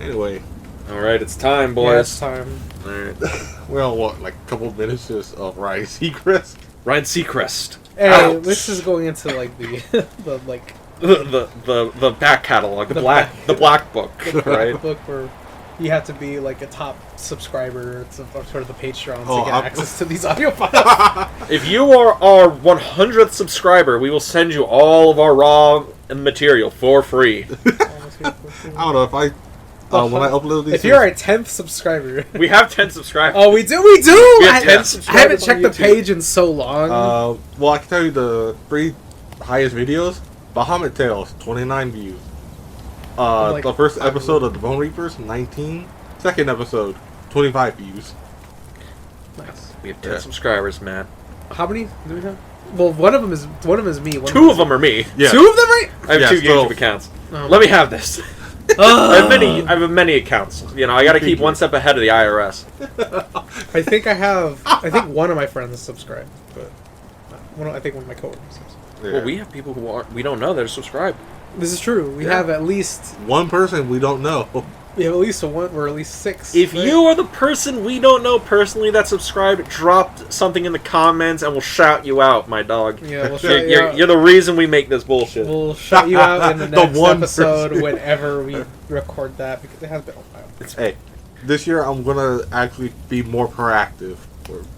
Anyway. Alright, it's time, boys. Yeah, it's time. Alright. We're on what, like a couple minutes just of Ryan Seacrest? Ryan Seacrest. Hey, Ouch. this is going into like the The back catalog, the black book, right? book where you have to be like a top subscriber to sort of the Patreon to get I'm- access to these audio files. If you are our 100th subscriber, we will send you all of our raw material for free. I don't know if I... when I upload these... If you're our 10th subscriber... We have 10 subscribers. Oh, we do? We have 10 I subscribers haven't checked on the YouTube. page in so long. well, I can tell you the 3 highest videos. Bahamut Tales, 29 views. Like, The first episode of The Bone Reapers, 19. Second episode, 25 views. Nice. We have 10 subscribers, man. How many do we have? Well, one of them is me. Two of them are me. Yeah. Two of them, right? I have Yeah, 2 so- YouTube accounts. Oh. Let me have this. I have many accounts. You know, I got to keep one step ahead of the IRS. I think one of my friends is subscribed, but I think one of my coworkers is. Yeah. Well, we have people who are we don't know that are subscribed. This is true. We have at least One person we don't know. at least one or at least 6. If right? you are the person we don't know personally that subscribed, drop something in the comments and we'll shout you out, my dog. Yeah, we'll shout you You're, out. you're the reason we make this bullshit. We'll shout you out in the The next one episode person. whenever we record that because it has been a while. Hey, this year I'm gonna actually be more proactive.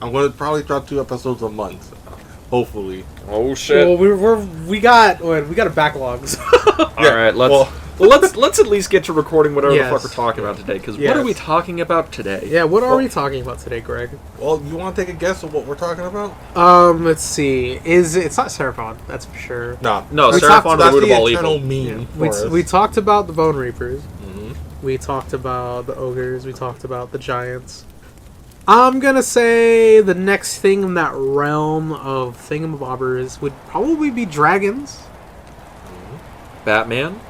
I'm gonna probably drop 2 episodes a month, hopefully. Oh shit! Well, we got a backlog. So. All right, let's at least get to recording whatever Yes. the fuck we're talking about today. Because Yes. what are we talking about today? Yeah, what are we talking about today, Greg? Well, you want to take a guess of what we're talking about? Let's see. It's not Seraphon, that's for sure. No, No, we Seraphon talked- the that's root of the all eternal evil. meme for us. We talked about the Bone Reapers. Mhm. We talked about the ogres. We talked about the giants. I'm gonna say the next thing in that realm of thingamabobbers would probably be dragons. Batman.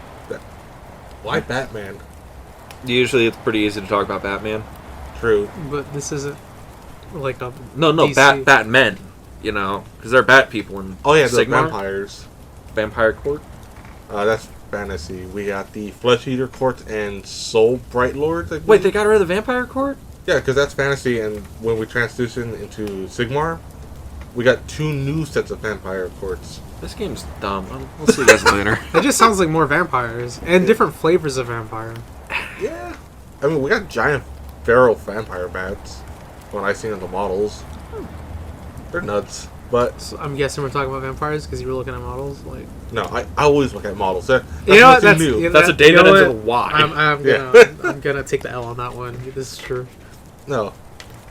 Why Batman? Usually, it's pretty easy to talk about Batman. True. But this isn't like a No, DC. Batmen. You know, because they're bat people in Oh yeah, the Sigmar? vampires. Vampire Court. That's fantasy. We got the Flesh Eater Court and Soul Bright Lords. I Wait, believe. they got rid of the Vampire Court? Yeah, because that's fantasy, and when we transition into Sigmar, we got 2 new sets of vampire courts. This game's dumb. We'll see you guys later. It just sounds like more vampires and different flavors of vampire. Yeah. I mean, we got giant feral vampire bats. When I seen in the models, they're nuts. But So I'm guessing we're talking about vampires because you were looking at models. Like, no, I always look at models. That's you know what? nothing That's new. That's a day that ends in a Y. I'm gonna take the L on that one. This is true. No.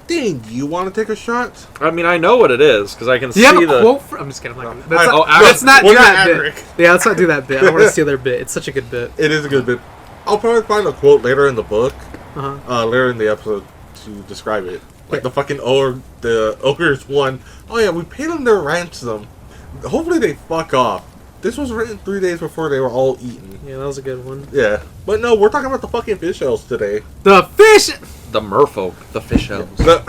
Dean, do you want to take a shot? I mean, I know what it is because I can Do you have see a the. quote? I'm just kidding. I'm not gonna, I- not, oh, let's not do look at that bit. Adric. Yeah, let's not do that bit. I don't want to steal their bit. It's such a good bit. It is a good bit. I'll probably find a quote later in the book, Uh-huh. later in the episode to describe it. Like the fucking the ogres won. Oh yeah, we paid them their ransom. Hopefully they fuck off. This was written 3 days before they were all eaten. Yeah, that was a good one. Yeah, but no, we're talking about the fucking fish elves today. The fish. The merfolk, the fish elves. The,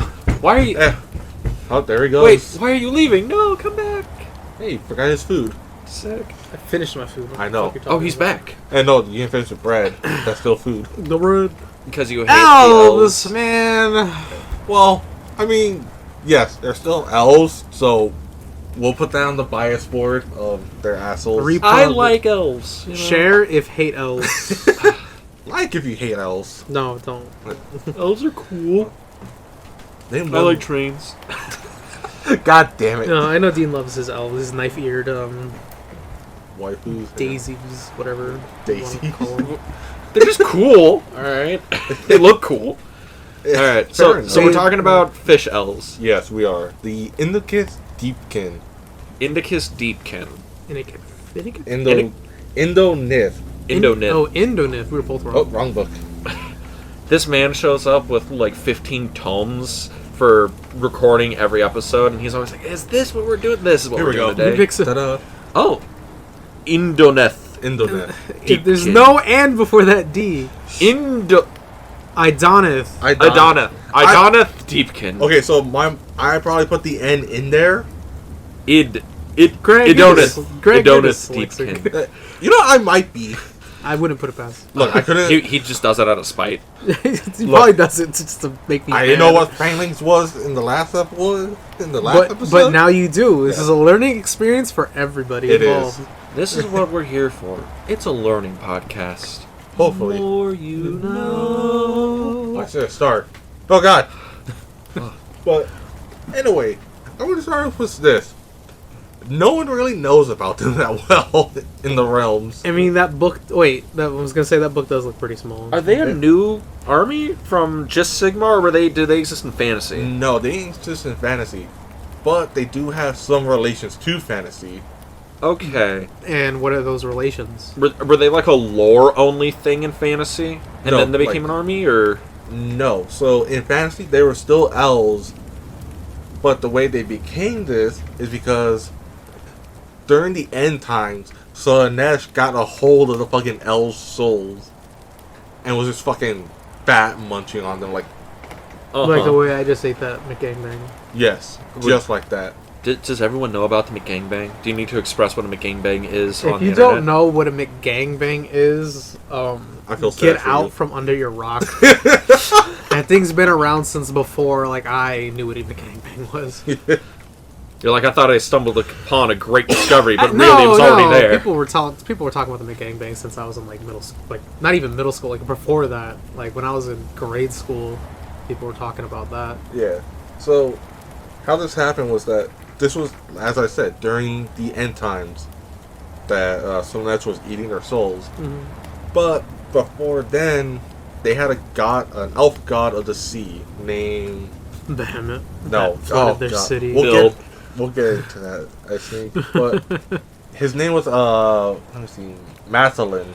Why are you? oh, there he goes. Wait, why are you leaving? No, come back. Hey, forgot his food. Sick. I finished my food. What the I know. fuck you talking Oh, he's about? back. And no, you didn't finish the bread. That's still food. The road. Because you hate Elves, the elves. man. Well, I mean, yes, they're still elves, so we'll put that on the bias board of their assholes. I like elves. You know? Share if hate elves. Like if you hate elves. No, don't. Elves are cool. They I like trains. God damn it. No, I know Dean loves his elves. His knife-eared Waifus. daisies, whatever. you Daisies. wanna call 'em. They're just cool. All right. They look cool. All right. Fair So enough. we're talking about fish elves. Yes, we are. The Idoneth Deepkin. Indicus Deepkin. Inik. Indonith. Indonith. Oh, Indonith. We were both wrong. Oh, wrong book. This man shows up with like 15 tomes for recording every episode, and he's always like, "Is this what we're doing? This is what Here we're we doing go. He today." picks it. Ta-da. Oh, Indoneth. Indoneth. If there's Deepkin. no and before that D. Idoneth. Idoneth. Idoneth Deepkin. Okay, so I probably put the N in there. Greg, Idoneth. Greg, you're Idoneth dyslexic. Deepkin. You know, I might be. I wouldn't put it past. Look, I couldn't. He just does it out of spite. He probably does it just to make me I mad. didn't know what Fanglings was in the last episode. But now you do. This Yeah. is a learning experience for everybody It involved. is. This is what we're here for. It's a learning podcast. Hopefully. More you know. I should start. Oh God. But anyway, I want to start off with this. No one really knows about them that well in the realms. I mean, that book. Wait, I was gonna say that book does look pretty small. Are they a new army from just Sigmar, or do they exist in fantasy? No, they ain't just in fantasy, but they do have some relations to fantasy. Okay. And what are those relations? Were they like a lore-only thing in fantasy? And No, then they became an army, or...? No, so in fantasy they were still elves, but the way they became this is because during the end times, Slanesh got a hold of the fucking elves' souls and was just fucking fat munching on them like, Like the way I just ate that McGangbang. yes, just like that. Does everyone know about the McGangbang? Do you need to express what a McGangbang is on If the you internet? don't know what a McGangbang is, I feel sad get for out you. from under your rock. That thing's been around since before, like, I knew what a McGangbang was. You're like, I thought I stumbled upon a great discovery, but really it was already there. People were talking about the McGangbang since I was in like middle school, like not even middle school, like before that. Like when I was in grade school, people were talking about that. Yeah. So, how this happened was that this was, as I said, during the end times that Slanesh was eating their souls. Mm-hmm. But before then, they had an elf god of the sea named. Behemoth. No, that flooded their God. city. We'll get into that, I think. But his name was let me see, Mathalin.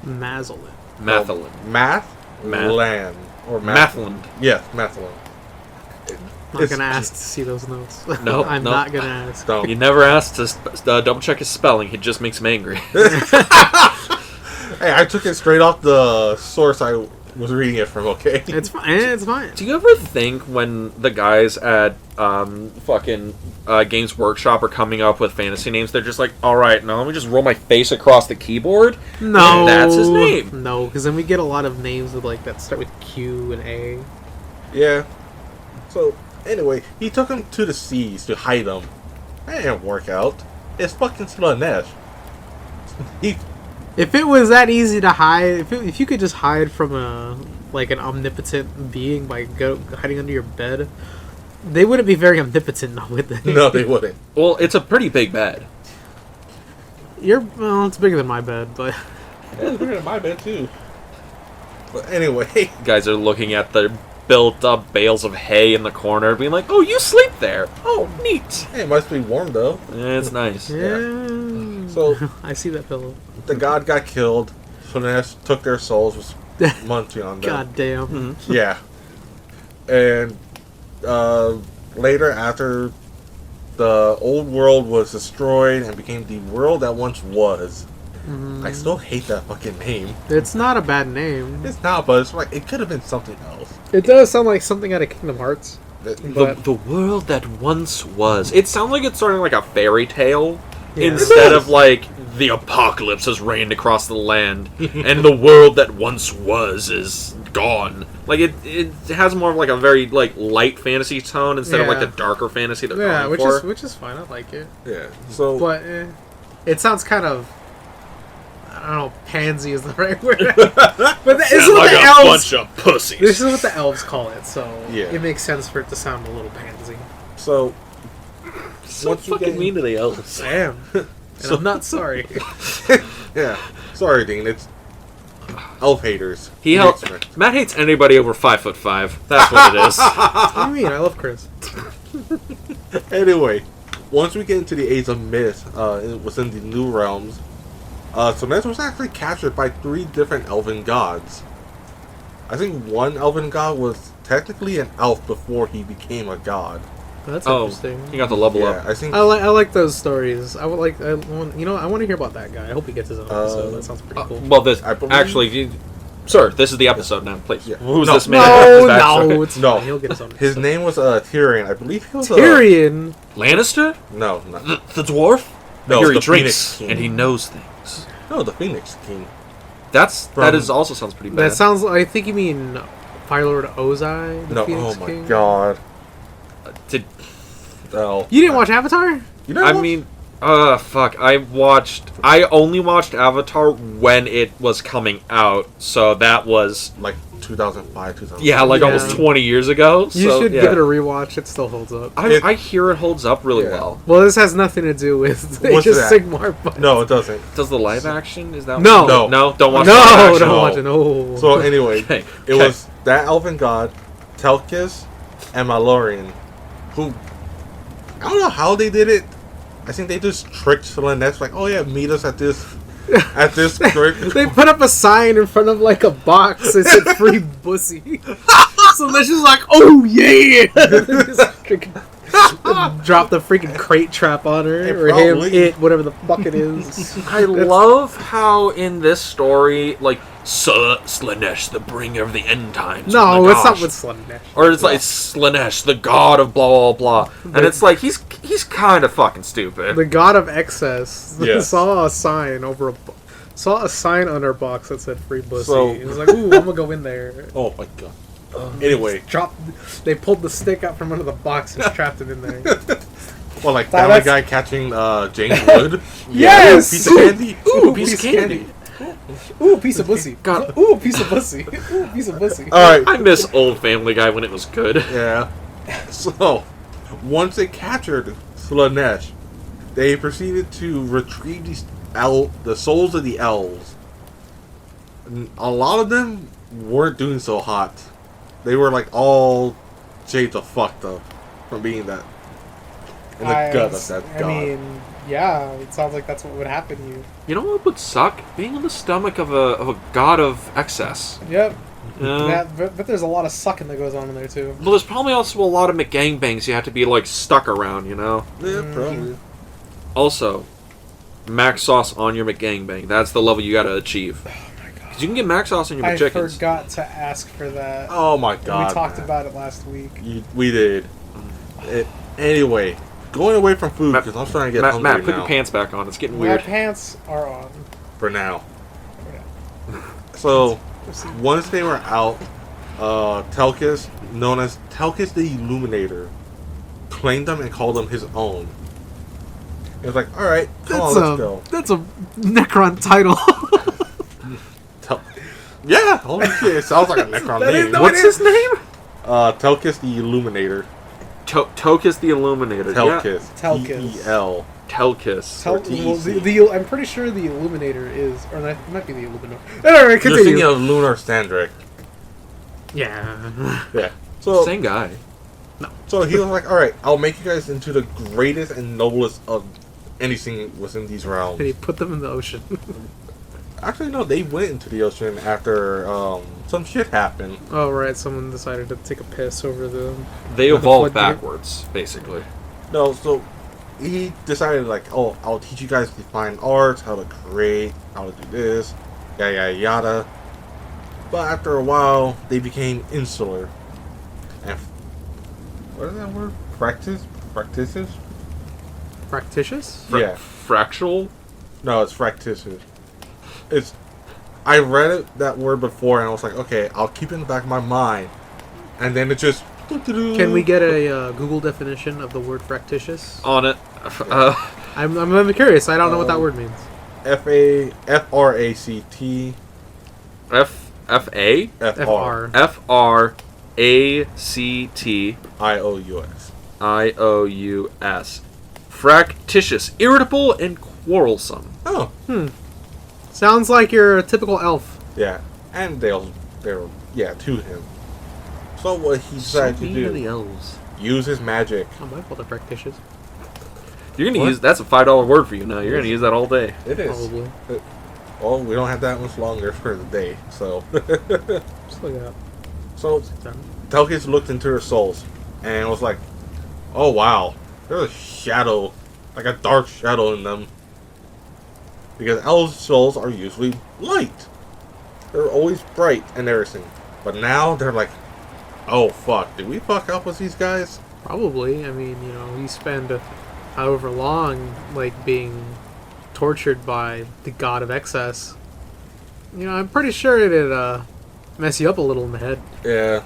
Mazelin. Mathalin. Mathland or Mathland. Yes, Mathalin. I'm not gonna ask to see those notes. Nope, I'm nope. not gonna ask. Don't. You never asked to double check his spelling. It just makes him angry. Hey, I took it straight off the source I was reading it from. Okay. It's fine. It's fine. Do you ever think when the guys at Games Workshop are coming up with fantasy names, they're just like, all right, now let me just roll my face across the keyboard? No, And that's his name. No, because then we get a lot of names with like that start with Q and A. Yeah. So anyway, he took him to the seas to hide him. That didn't work out. It's fucking Slanesh. If it was that easy to hide, if you could just hide from an omnipotent being by hiding under your bed, they wouldn't be very omnipotent now, would they? No, they wouldn't. Well, it's a pretty big bed. It's bigger than my bed, but Yeah, it's bigger than my bed too. But anyway, You guys are looking at the built-up bales of hay in the corner, being like, oh, you sleep there. Oh, neat. hey, it must be warm though. It's nice. yeah. So I see that pillow. the god got killed. Slanesh took their souls, was munching on them. God damn. Mhm. Yeah. And later, after the old world was destroyed and became the world that once was, I still hate that fucking name. It's not a bad name. It's not, but it's like it could have been something else. It does sound like something out of Kingdom Hearts. The world that once was. It sounds like it's starting like a fairy tale Yeah. instead of like the apocalypse has reigned across the land and the world that once was is gone. Like it has more of like a very like light fantasy tone instead of like Yeah. the darker fantasy that Yeah, we're going for. which is fine. I like it. Yeah. So But it sounds kind of, I don't know, pansy is the right word. But this is what like the a elves. bunch of pussies. This is what the elves call it, so Yeah. it makes sense for it to sound a little pansy. so so once you fucking get- mean to the elves. I am, and I'm not sorry. yeah. Sorry, Dean. It's elf haters. Matt hates anybody over 5'5". That's what it is. What do you mean? I love Chris. Anyway, once we get into the Age of Myth, within the New Realms, Slanesh was actually captured by 3 different elven gods. I think one elven god was technically an elf before he became a god. That's Oh, interesting. you got the level Yeah, up. I think. I like those stories. I want to hear about that guy. I hope he gets his own episode. That sounds pretty cool. Well, this I believe- actually, sir, this is the episode now. Please, Yeah. who's No. this man? No, His backstory? no, it's No. fine. He'll get his own. His episode. name was Tyrion. I believe he was Tyrion. Lannister, No, no, the dwarf. No, I hear he the drinks Phoenix King. and he knows things. no, the Phoenix King. that is also sounds pretty bad. That sounds. I think you mean Fire Lord Ozai, the No, Phoenix oh my King. god. Did Oh, You didn't watch Avatar? You know I what? mean, fuck. I only watched Avatar when it was coming out, so that was like 2005, 2006. yeah, like Yeah. almost 20 years ago. You so, should yeah. give it a rewatch. It still holds up. I hear it holds up really Yeah. well. Well, this has nothing to do with What's Age of that? Sigmar. But No, it doesn't. Does the live action is that No. No. no, don't watch no, the live action. don't watch it. No. So anyway, Okay, it okay. was that elven god, Telkis, and Malorian, who I don't know how they did it. I think they just tricked Slanesh, like, oh yeah, meet us at this great. They put up a sign in front of like a box that said "Free Bussy." So let's just like, oh yeah! Just freaking drop the freaking crate trap on her, It or him, probably- it, whatever the fuck it is. I love how in this story, like, Slanesh, the bringer of the end times. No, oh my it's not gosh. with Slanesh. Or it's like Slanesh, the god of blah blah blah, and it's like he's kind of fucking stupid. The god of excess Yes. saw a sign saw a sign on her box that said "Free Bussy." So- He was like, "Ooh, I'm gonna go in there." Oh my god. Anyway, They pulled the stick out from under the box and trapped it in there. well, like Wow, Family that's- Guy catching James Wood. Yes! Piece of candy. Ooh, piece of candy. Ooh, piece of pussy. God. Ooh, piece of pussy. Ooh, piece of pussy. All right. I miss old Family Guy when it was good. Yeah. So, once they captured Slanesh, they proceeded to retrieve the souls of the elves. And a lot of them weren't doing so hot. They were like all shades of fucked up from being that in the gut of that god. I mean, yeah, it sounds like that's what would happen to you. You know what would suck? Being in the stomach of a god of excess. Yep. Yeah. But there's a lot of sucking that goes on in there, too. Well, there's probably also a lot of McGangbangs you have to be like stuck around, you know. Yeah, probably. Also, max sauce on your McGangbang. That's the level you gotta achieve. Because you can get max sauce on your I McChickens. forgot to ask for that. Oh my god. We talked man. about it last week. We did. Anyway, going away from food Matt- because I'm starting to get Matt, hungry put now. your pants back on. It's getting My weird. pants are on. For now. So, once they were out, Telkis, known as Telkis the Illuminator, claimed them and called them his own. It was like, alright, come on, let's go. That's a Necron title. Yeah, holy shit, it sounds like a Necron That name. is- no, What's it his name? Telkis the Illuminator. Tokus the Illuminator. Yeah. Telkis. Telkis. T-E-L. Telkis. Well, TEC. I'm pretty sure the Illuminator is, or that might be the Illuminator. Anyway, You're thinking continue. of Lunar Sandrick. Yeah. Yeah. So, Same guy. So he was like, alright, I'll make you guys into the greatest and noblest of anything within these realms. And he put them in the ocean. Actually, no, they went into the ocean after some shit happened. Oh, right. Someone decided to take a piss over the. They The evolved flood backwards, basically. No, so he decided, like, oh, I'll teach you guys the fine arts, how to create, how to do this, yada yada yada. But after a while, they became insular. And what is that word? Fractices? Fractitious? Yeah. Fractional? No, it's fractices. It's. I read that word before, and I was like, okay, I'll keep it in the back of my mind. And then it just. Can we get a Google definition of the word fractitious? On it. I'm curious. I don't know what that word means. F-A-F-R-A-C-T. F-A? F-R. F-R-A-C-T I-O-U-S. I-O-U-S. Fractitious. Irritable and quarrelsome. Oh, Sounds like your typical elf. yeah. And they were, to him. So what he decided to do, elves. use his magic. Oh, my fault, they're fractitious. You're gonna What? use that's a $5 word for you now. You're gonna use that all day. It is. Probably. Well, we don't have that much longer for the day, so. Just look it up. So, Telkis looked into their souls and was like, oh wow, there's a shadow, like a dark shadow in them. Because elves' souls are usually light. They're always bright and everything. But now they're like, oh fuck, did we fuck up with these guys? Probably. I mean, you spend however long, like, being tortured by the god of excess. I'm pretty sure it'd mess you up a little in the head. Yeah.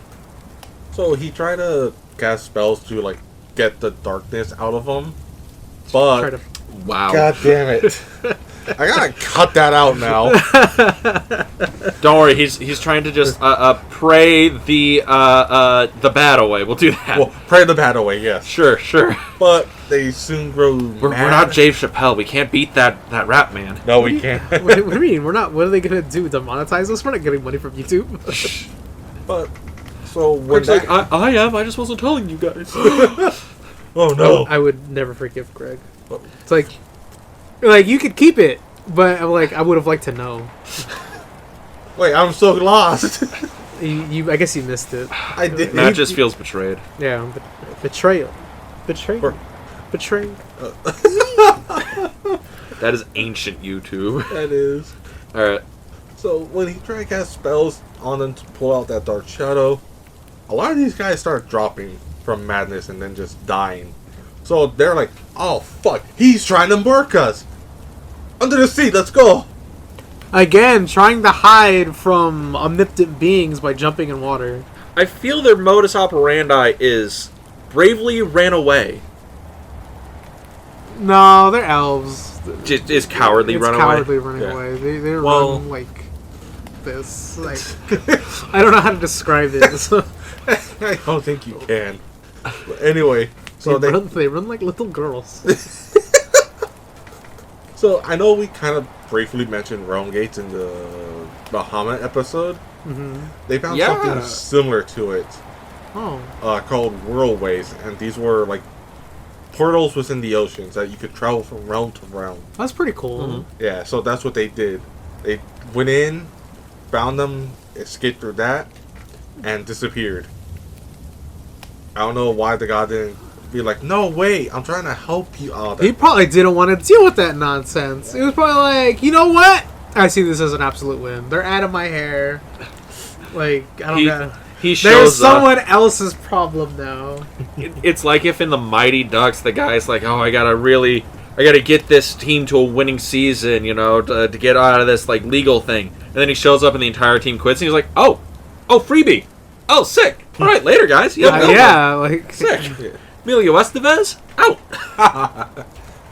So he tried to cast spells to like get the darkness out of him, but Try to Wow. God damn it! I gotta cut that out now. Don't worry, he's trying to just pray the bad away. We'll do that. Well, pray the bad away, yes. Sure. But they soon grow We're mad. not Dave Chappelle. We can't beat that rap man. No, we can't. what do you mean? We're not. What are they gonna do? Demonetize us? We're not getting money from YouTube. But so when Greg's like, I am. I just wasn't telling you guys. oh no! I would never forgive Greg. It's like you could keep it, but I would have liked to know. Wait, I'm so lost. I guess you missed it. I did. Matt just feels betrayed. Yeah, betrayal. Or- Betrayed. That is ancient YouTube. That is. All right. So when he tried to cast spells on them to pull out that dark shadow, a lot of these guys start dropping from madness and then just dying. So they're like, "Oh fuck, he's trying to murk us under the sea. Let's go." Again, trying to hide from omnipotent beings by jumping in water. I feel their modus operandi is bravely ran away. No, they're elves. Just is cowardly It's run cowardly away. running Yeah. away. They Well- run like this. Like I don't know how to describe it. So, I don't think you can. But anyway, so they run like little girls. So I know we kind of briefly mentioned realm gates in the Bahamut episode. Hmm. They found Yeah. something similar to it, Oh, called worldways, and these were like portals within the oceans that you could travel from realm to realm. that's pretty cool. Mhm. Yeah, so that's what they did. They went in, found them, escaped through that, and disappeared. I don't know why the god didn't be like, "No, wait, I'm trying to help you out." He probably didn't want to deal with that nonsense. He was probably like, you know what? I see this as an absolute win. They're out of my hair. Like, I don't know. He There's shows someone else's problem now. It's like if in the Mighty Ducks the guy's like, oh, I gotta get this team to a winning season, to get out of this like legal thing, and then he shows up and the entire team quits, and he's like, oh, freebie, oh, sick, all right, later guys, Yeah, like sick, Yeah. Emilio Estevez, out.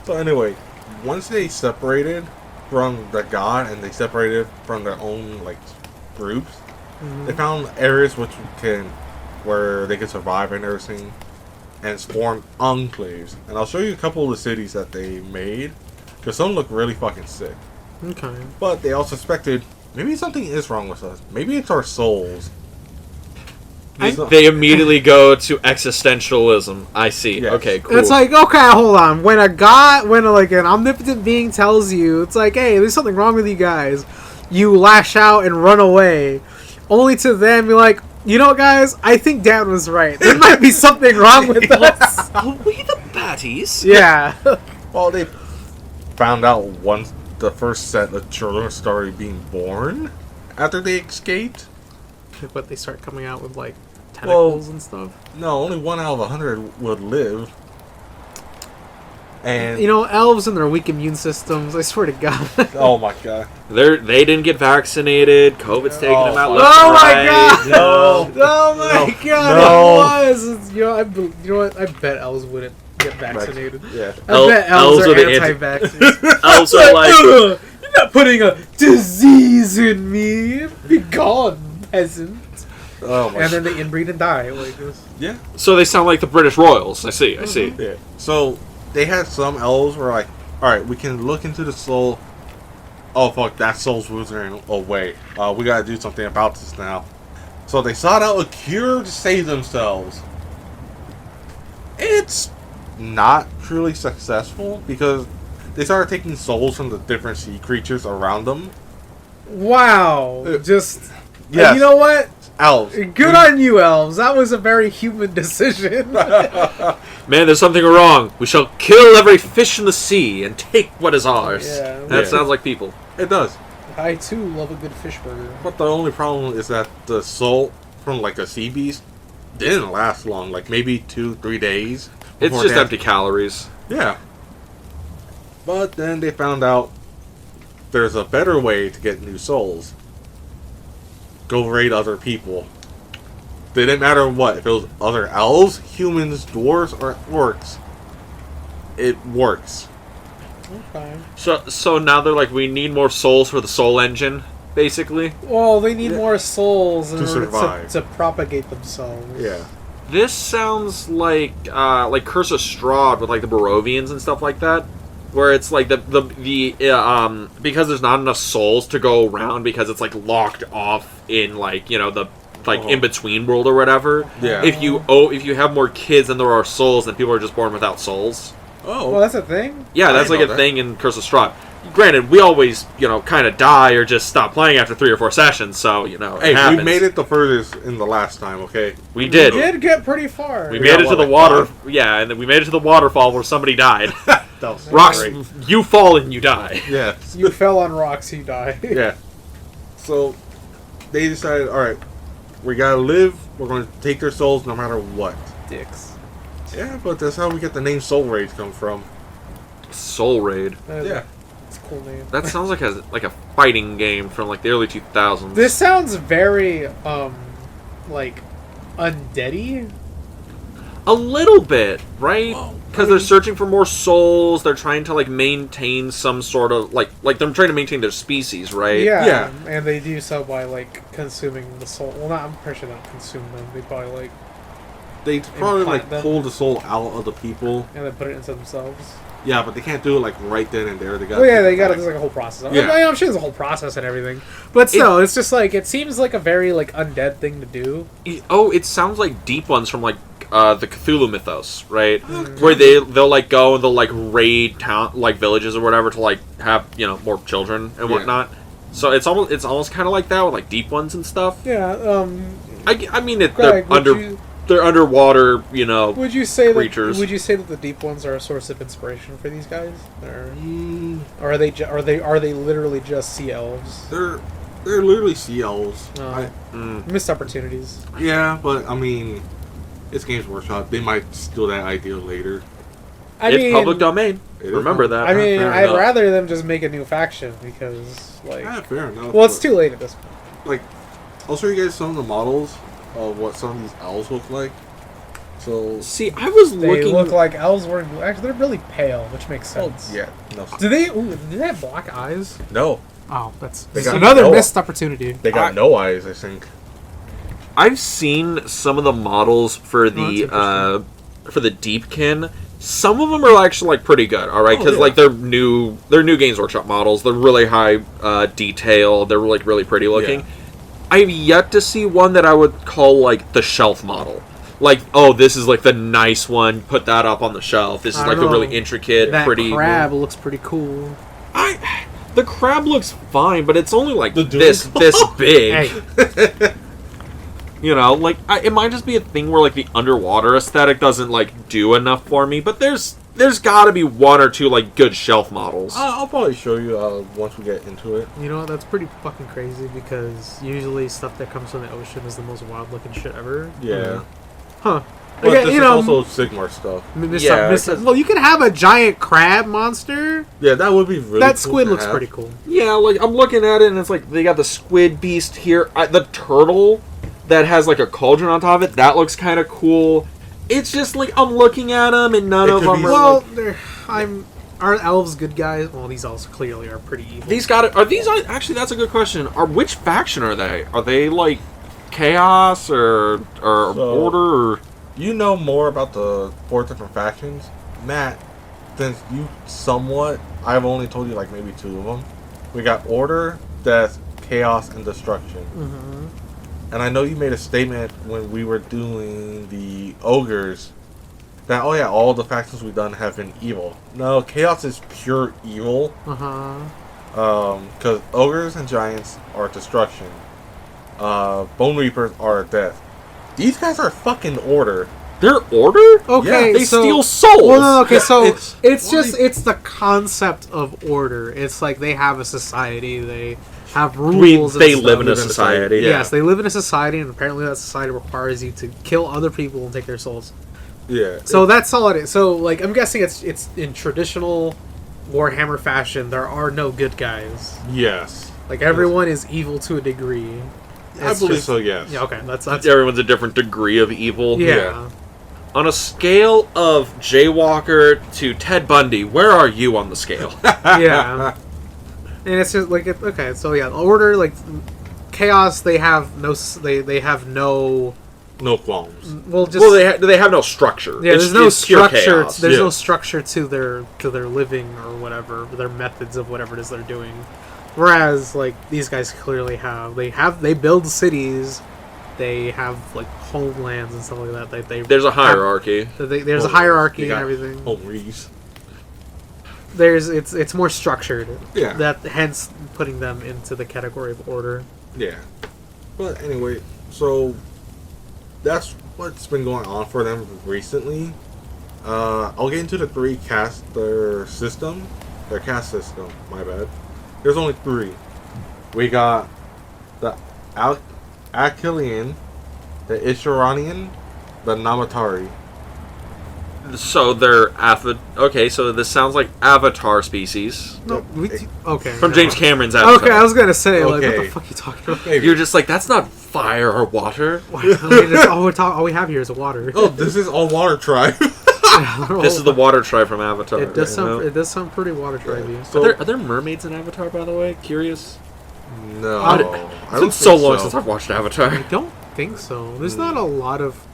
So anyway, once they separated from the god and they separated from their own like groups, they found areas where they could survive and everything, and formed enclaves. And I'll show you a couple of the cities that they made, because some look really fucking sick. Okay. But they all suspected maybe something is wrong with us. Maybe it's our souls. They immediately go to existentialism. I see. Yes. Okay, cool. It's like, okay, hold on. When an omnipotent being tells you, it's like, hey, there's something wrong with you guys, you lash out and run away. Only to them, you're like, you know what, guys? I think Dad was right. There might be something wrong with us. Are we the baddies? Yeah. Well, they found out once the first set of children started being born after they escaped. But they start coming out with, like, tentacles and stuff. No, only 1 out of 100 would live. And Elves and their weak immune systems, I swear to God. oh my god, They didn't get vaccinated. COVID's taking Oh them out. my- left Oh and my right. God! no, Oh my God! No. It was. You know what? I bet elves wouldn't get vaccinated. yeah. I bet elves elves are are the anti-vaxxers. Elves are like, "Ugh, you're not putting a disease in me. Be gone, peasant." Oh my And then they inbreed and die. Like, it was, yeah, so they sound like the British Royals. I see. yeah. So they had some elves were like, all right, we can look into the soul. Oh fuck, that soul's withering away. We gotta do something about this now. So they sought out a cure to save themselves. It's not truly successful because they started taking souls from the different sea creatures around them. wow. Just. Yes. You know what? Elves. Good on you, elves. That was a very human decision. Man, there's something wrong. We shall kill every fish in the sea and take what is ours. Yeah. That Yeah. sounds like people. It does. I too love a good fish burger. But the only problem is that the soul from like a sea beast didn't last long. Like maybe 2-3 days. It's before just they- empty calories. Yeah. But then they found out there's a better way to get new souls. go raid other people. Didn't matter what. If it was other elves, humans, dwarves, or orcs, it works. Okay. So now they're like, we need more souls for the soul engine, basically. Well, they need more souls in To order survive. to propagate themselves. Yeah. This sounds like Curse of Strahd with like the Barovians and stuff like that, where it's like the because there's not enough souls to go around because it's like locked off in like the in between world or whatever. Yeah. If you have more kids than there are souls, then people are just born without souls. Oh. Well, that's a thing. Yeah, that's I like know a that. thing in Curse of Strahd. Granted, we always kind of die or just stop playing after 3 or 4 sessions, so it Hey, happens. we made it the furthest in the last time, okay? We did. We did get pretty far. We We made got it to what, the like water. 5? Yeah, and then we made it to the waterfall where somebody died. That was Rocks, great. you fall and you die. Yeah. You fell on rocks, you die. Yeah. So, they decided, alright, we gotta live, we're gonna take their souls no matter what. Dicks. Yeah, but that's how we get the name Soul Raids come from. Soul Raid. Yeah. It's a cool name. That sounds like a fighting game from like the early 2000s. This sounds very, like, undeady. A little bit, right? Well, Because they're searching for more souls. They're trying to like maintain some sort of like they're trying to maintain their species, right? Yeah, Yeah. and they do so by, like, consuming the soul. Well, I'm pretty sure they don't consume them. They probably, like, They probably Implant them. pull the soul out of the people. and then put it into themselves. Yeah, but they can't do it like right then and there. They got. Well, yeah, they got to. There's like a whole process. Yeah. I'm sure there's a whole process and everything. But still, it's just like it seems like a very like undead thing to do. Oh, it sounds like Deep Ones from like the Cthulhu mythos, right? Where they'll like go and they'll like raid town like villages or whatever to like have more children and Yeah. whatnot. So it's almost kind of like that with like Deep Ones and stuff. Yeah. I mean Greg, they're underwater, would you say creatures. that? Would you say that the deep ones are a source of inspiration for these guys, or Mm, are they? Are they literally just sea elves? they're literally sea elves. Oh. Mm. Missed opportunities. Yeah, but I mean, it's Games Workshop. They might steal that idea later. I It's mean, public domain. It is Remember public- that. I mean, Fair I'd enough. rather them just make a new faction because, like, Yeah, fair enough. well, it's but, too late at this point. Like, I'll show you guys some of the models of what some of these elves look like. So, See, I was They looking. look like elves wearing. Actually, they're really pale, which makes oh sense. yeah, no, Do they have black eyes? no, Oh, that's They got another no- missed opportunity. they got no eyes. I think. I've seen some of the models for that's for the Deepkin. Some of them are actually like pretty good. All right, Oh, because yeah. like they're new Games Workshop models. They're really high detail. They're like really pretty looking. Yeah. I've yet to see one that I would call like the shelf model. Like, oh, this is like the nice one. Put that up on the shelf. This is I like don't the really know. intricate, That pretty. crab looks pretty cool. The crab looks fine, but it's only like The dude. this big. Hey, Like it might just be a thing where like the underwater aesthetic doesn't like do enough for me. But there's got to be one or two like good shelf models. I'll probably show you once we get into it. you know what? That's pretty fucking crazy because usually stuff that comes from the ocean is the most wild looking shit ever. Yeah, Huh. but Again, this you is know, also Sigmar stuff. Yeah, 'cause- well, you could have a giant crab monster. Yeah, that would be really. That cool squid to looks have. pretty cool. Yeah, like I'm looking at it and it's like they got the squid beast here, the turtle that has like a cauldron on top of it. That looks kind of cool. It's just like I'm looking at them and none It of could them be- are Well, like, are elves good guys? Well, these elves clearly are pretty evil. these got it. Are these actually? That's a good question. Which faction are they? Are they like chaos or order? Or... You know more about the 4 different factions, Matt. Since you somewhat, I've only told you like maybe 2 of them. We got order, death, chaos, and destruction. Mm-hmm. And I know you made a statement when we were doing the ogres that, oh yeah, all the factions we've done have been evil. No, chaos is pure evil. Because ogres and giants are destruction. Bone reapers are death. These guys are fucking order. Their order? Okay, They so, steal souls. Well, no, okay, Yeah, so it's- it's the concept of order. It's like they have a society. They have rules. and They stuff. live in a Live in a society. society, yeah. Yes, they live in a society, and apparently that society requires you to kill other people and take their souls. Yeah. So that's all it is. So, like, I'm guessing it's in traditional Warhammer fashion. There are no good guys. Yes. Like everyone is evil to a degree. I It's believe just- so. Yes. Yeah, okay, that's Everyone's a different degree of evil. yeah. On a scale of Jaywalker to Ted Bundy, where are you on the scale? Yeah. And it's just like okay, so yeah, order like chaos. They have no. They have no. No qualms. Well, just Well, they have no structure. yeah. It's- There's no it's pure structure. chaos. There's no Yeah. structure to their living or whatever. Their methods of whatever it is they're doing. Whereas like these guys clearly have. They build cities. They have like homelands and stuff like that. There's a hierarchy. There's a Oh, hierarchy you and got everything. Home Reeves. It's more structured. Yeah. That hence putting them into the category of order. Yeah. But anyway, so that's what's been going on for them recently. I'll get into the three their cast system, my bad. There's only three. We got the Achillean, the Ishuranian, the Namatari. So they're okay. So this sounds like Avatar species No, okay. from James Cameron's Avatar. Okay, I was gonna say like, what Okay. the fuck are you talking about? Maybe. You're just like, that's not fire or water. all we have here is water. Oh, this is all water tribe. This is the water tribe from Avatar. It does you know? sound. It does sound pretty water tribey. So Are there mermaids in Avatar, by the way? Curious. no, I I It's don't been so think long since I've watched Avatar. I don't think so. There's not a lot of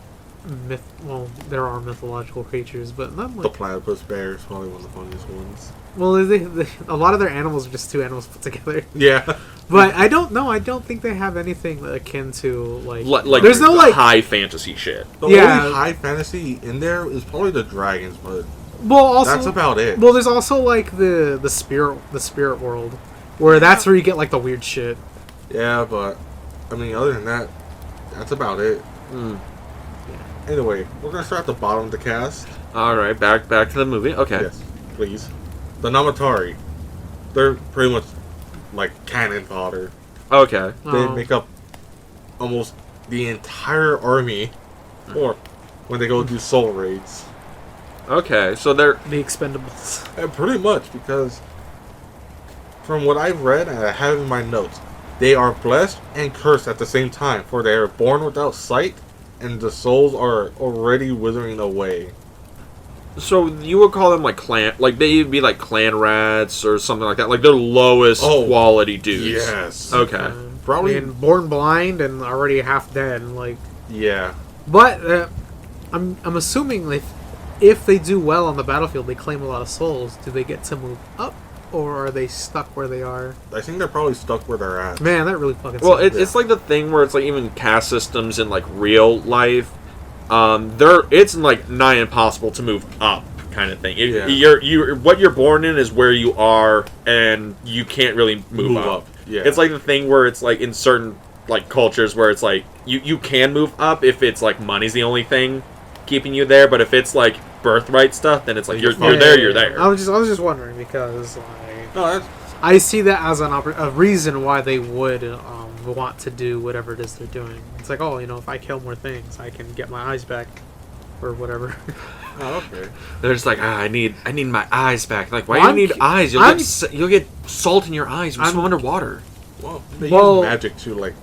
myth. Well, there are mythological creatures, but not The like. platypus bear is probably one of the funniest ones. Well, a lot of their animals are just two animals put together. Yeah. But I don't know. I don't think they have anything akin to like. Like there's no like. high fantasy shit. The Yeah. only high fantasy in there is probably the dragons, but Well, also that's about it. Well, there's also like the spirit world, where that's where you get like the weird shit. Yeah, but I mean, other than that, that's about it. Mm. Anyway, we're gonna start at the bottom of the cast. All right, back to the movie. Okay. Yes, please. The Namatari, they're pretty much like cannon fodder. Okay. They Oh. make up almost the entire army, or when they go do soul raids. Okay. So they're The Expendables. Pretty much, because from what I've read and I have in my notes, they are blessed and cursed at the same time, for they are born without sight, and the souls are already withering away. so you would call them like clan, like they'd be like clan rats or something like that, like they're lowest Oh, quality dudes. Yes. Okay. Probably- And born blind and already half dead. Like, Yeah. but I'm assuming if they do well on the battlefield, they claim a lot of souls. Do they get to move up, or are they stuck where they are? I think they're probably stuck where they're at. Man, that really fucking. Well, sucks. it's like the thing where it's like even caste systems in like real life, it's like nigh impossible to move up, kind of thing. Yeah. You're what you're born in is where you are, and you can't really move up. Yeah. It's like the thing where it's like in certain like cultures where it's like you can move up if it's like money's the only thing keeping you there, but if it's like birthright stuff, then it's like you're Yeah, there, you're there. I was just wondering because like No, that's I see that as a reason why they would want to do whatever it is they're doing. It's like, oh, if I kill more things, I can get my eyes back, or whatever. okay. They're just like, I need my eyes back. Like, why Well, do you need eyes? You'll I'm- you'll get salt in your eyes. You I'm- swim underwater. Well, they Well- use magic to like,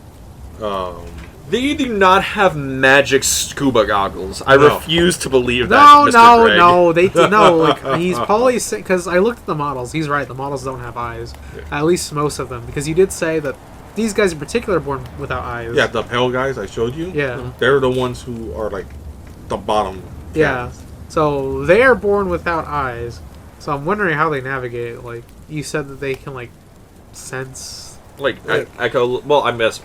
They do not have magic scuba goggles. I No. refuse to believe that. No, Mr. no, Greg. no. They no. Like he's probably because I looked at the models. He's right. The models don't have eyes. Yeah. At least most of them, because you did say that these guys in particular are born without eyes. yeah, the pale guys I showed you. Yeah. They're the ones who are like the bottom. Yeah. cast. So they are born without eyes. So I'm wondering how they navigate. Like you said that they can like sense. Like Yeah. echo. Well, I miss.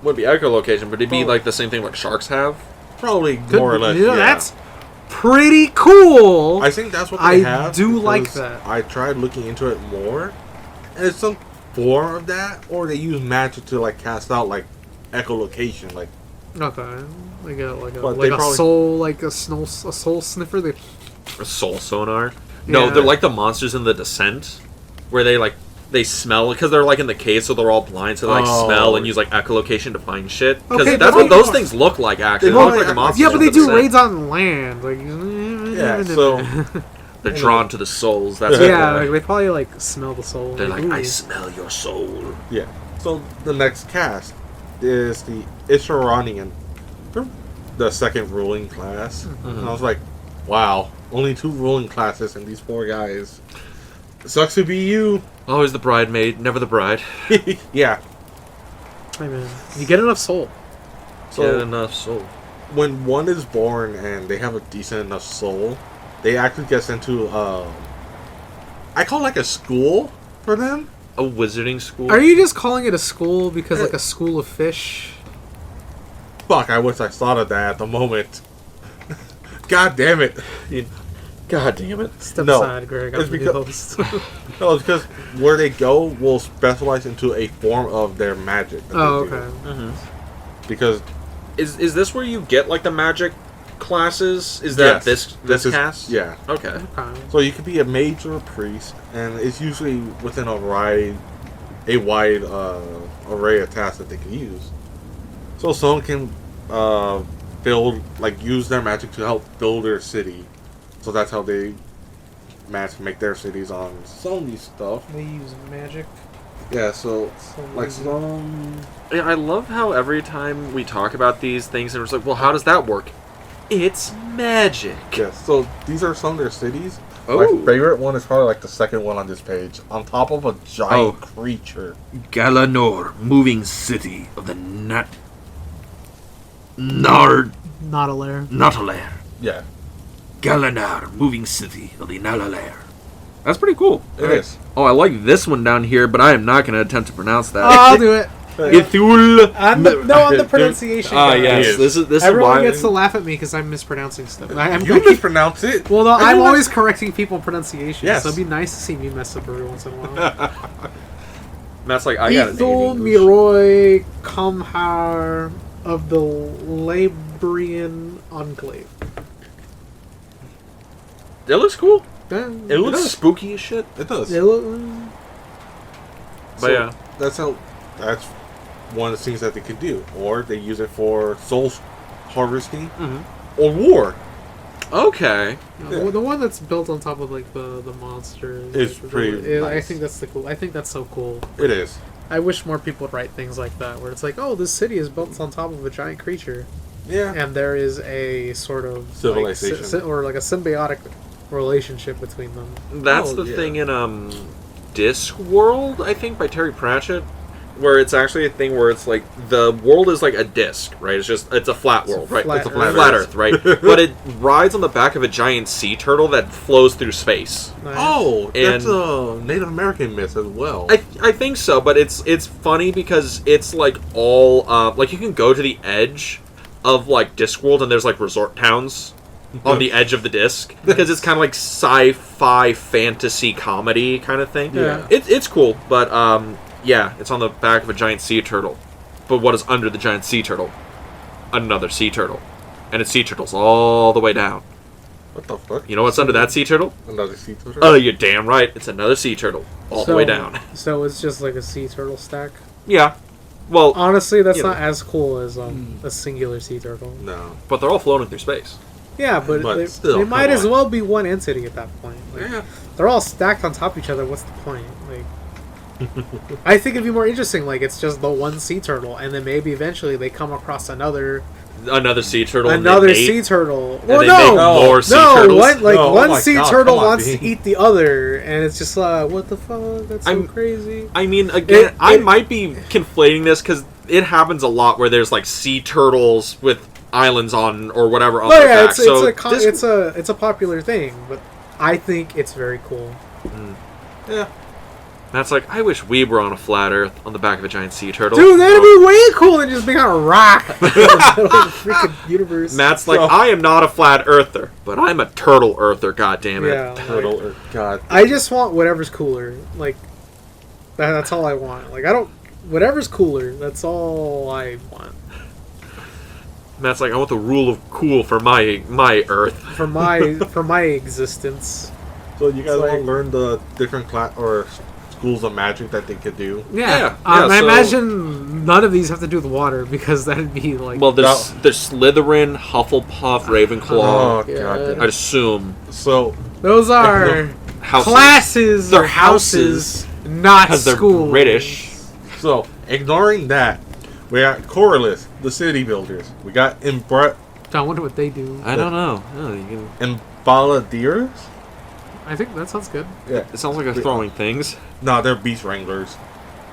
Would be echolocation, but it'd be Well- like the same thing like sharks have. Probably Could more or be- less. you know, yeah. That's pretty cool. I think that's what I they have. do like because that. I tried looking into it more, and it's some form of that, or they use magic to like cast out like echolocation, like Okay. Like a But they probably- soul like a soul sniffer. They Or soul sonar. No, Yeah. they're like the monsters in The Descent, where they smell because they're like in the cave, so they're all blind, so they like Oh. smell and use like echolocation to find shit. Because Okay, that's but what those they- things look like. Actually, They they look look like the like- monsters. yeah, but from they The do Descent. raids on land. Like yeah. So They're drawn to the souls. That's yeah, what like, they probably like smell the soul. they're like. ooh. I smell your soul. yeah. So the next cast, is the Isharanian. They're the second ruling class. And I was like, wow, only 2 ruling classes and these 4 guys. Sucks to be you. Always the bridemaid, never the bride. Yeah. Hey man, you get enough soul. So Get enough soul. when one is born and they have a decent enough soul, they actually get sent to I call it like a school for them. A wizarding school. Are you just calling it a school because like a school of fish? Fuck, I wish I thought of that at the moment. God damn it. God damn it. Step No, aside, Greg. I'm it's the because- host. No, it's because where they go will specialize into a form of their magic. that Oh, they do. okay. Because Is this where you get like the magic classes? Is that yes, this is, cast? Yeah. Okay. Okay. So you could be a mage or a priest, and it's usually within a wide array of tasks that they can use. So someone can use their magic to help build their city. So that's how they manage to make their cities on some stuff. They use magic. Yeah, so like easy. some. Yeah, I love how every time we talk about these things, and it's like, well, how does that work? It's magic. Yeah, so these are some of their cities. Oh. My favorite one is probably like the second one on this page. On top of a giant creature. Galanor, moving city of the Not a lair. Nautalair. Yeah, Galanar, moving city of the Nalalair. That's pretty cool. it is. Oh, I like this one down here, but I am not going to attempt to pronounce that. I'll do it. Ithul. I'm the pronunciation Ah, guy. yes. Yes. This is Everyone why gets to laugh at me because I'm mispronouncing stuff. I'm You mispronounce it. well, no, I'm Everyone- always correcting people pronunciation. Yes. So it'd be nice to see me mess up every once in a while. Matt's like, I got it. Ethel Miroi Kamhar of the Labrian Enclave. It looks cool. Yeah, It looks does. spooky as shit. It does. it look- But yeah. That's one of the things that they could do. Or they use it for soul harvesting or war. Okay. Yeah. The one that's built on top of like the monster It's like, pretty I nice. think that's the cool. I think that's so cool. It is. I wish more people would write things like that, where it's like, oh, this city is built on top of a giant creature, Yeah. and there is a sort of Civilization. or like a symbiotic relationship between them. That's Oh, the yeah. thing in Discworld, I think, by Terry Pratchett, where it's actually a thing where it's like the world is like a disc, right? It's a flat world, right? flat It's a Earth. flat Earth, right? But it rides on the back of a giant sea turtle that flows through space. Nice. Oh, that's And- a Native American myth as well. I think so, but it's funny because it's like all like you can go to the edge of like Discworld and there's like resort towns on the edge of the disc because it's kind of like sci-fi fantasy comedy kind of thing. Yeah. It's cool, but yeah, it's on the back of a giant sea turtle. But what is under the giant sea turtle? Another sea turtle, and it's sea turtles all the way down. What the fuck? You know what's under that sea turtle? Another sea turtle? Oh, you're damn right. It's another sea turtle all the way down. So it's just like a sea turtle stack. Yeah. Well, Honestly, that's You not know. as cool as a singular sea turtle. No. but they're all floating through space. Yeah, but, But they, still, they might come as on. well be one entity at that point. Like, Yeah. they're all stacked on top of each other. What's the point? Like, I think it'd be more interesting. Like, it's just the one sea turtle, and then maybe eventually they come across another Sea turtle. and they mate. sea turtle. And Well, they no, make more sea no, turtles. one like No, oh one my sea God, turtle come on, wants B. to eat the other, and it's just what the fuck? That's so I'm- crazy. I mean, again, I It- might be conflating this because it happens a lot where there's like sea turtles with islands on or whatever on No, their yeah, back. So it's a popular thing, but I think it's very cool. Yeah. that's like, I wish we were on a flat Earth on the back of a giant sea turtle. Dude, that'd be way cool than just being on a rock in the middle of the freaking universe. Matt's like, So- I am not a flat Earther, but I'm a turtle Earther. God damn it! Yeah, Turtle. like, God. I just want whatever's cooler. Like that's all I want. Like I don't. Whatever's cooler. That's all I want Matt's like, I want the rule of cool for my Earth. for my existence. So you guys It's want like- to learn the different or schools of magic that they could do? Yeah, I so- imagine none of these have to do with water because that'd be like. Well, there's Slytherin, Hufflepuff, Ravenclaw. Oh, yeah. God. I'd assume So, those are houses. classes. They're or houses, not because they're schools. British. ignoring that, We got Corliss, the city builders. We got I wonder what they do. I don't know. Oh, you can... Embaladiers. I think that sounds good. Yeah. It sounds like they're throwing things. No, they're beast wranglers.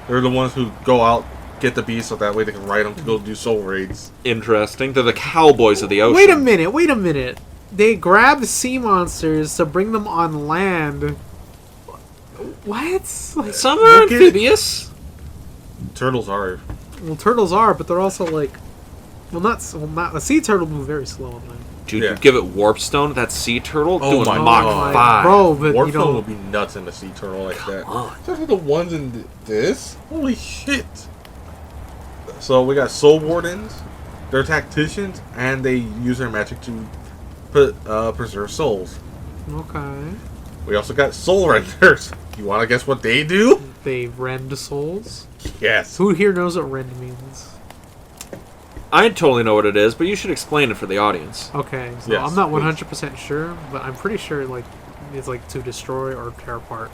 They're the ones who go out, get the beast, so that way they can ride them to go do soul raids. Interesting. They're the cowboys of the ocean. Wait a minute. They grabbed sea monsters to bring them on land. What? Like, Some are amphibious. Turtles are. well, turtles are, but they're also like, not a sea turtle move very slow on land. Dude, Yeah. you give it warp stone, that sea turtle Oh doing my Mach God. 5. Bro, but you Warpstone know, would be nuts in a sea turtle like that. on. Especially the ones in this. Holy shit. So we got soul wardens. They're tacticians, and they use their magic to preserve souls. okay. We also got soul renders. You want to guess what they do? They rend souls. Yes. Who here knows what rend means? I totally know what it is, but you should explain it for the audience. Okay, so Yes, I'm not please. 100% sure, but I'm pretty sure like it's like to destroy or tear apart.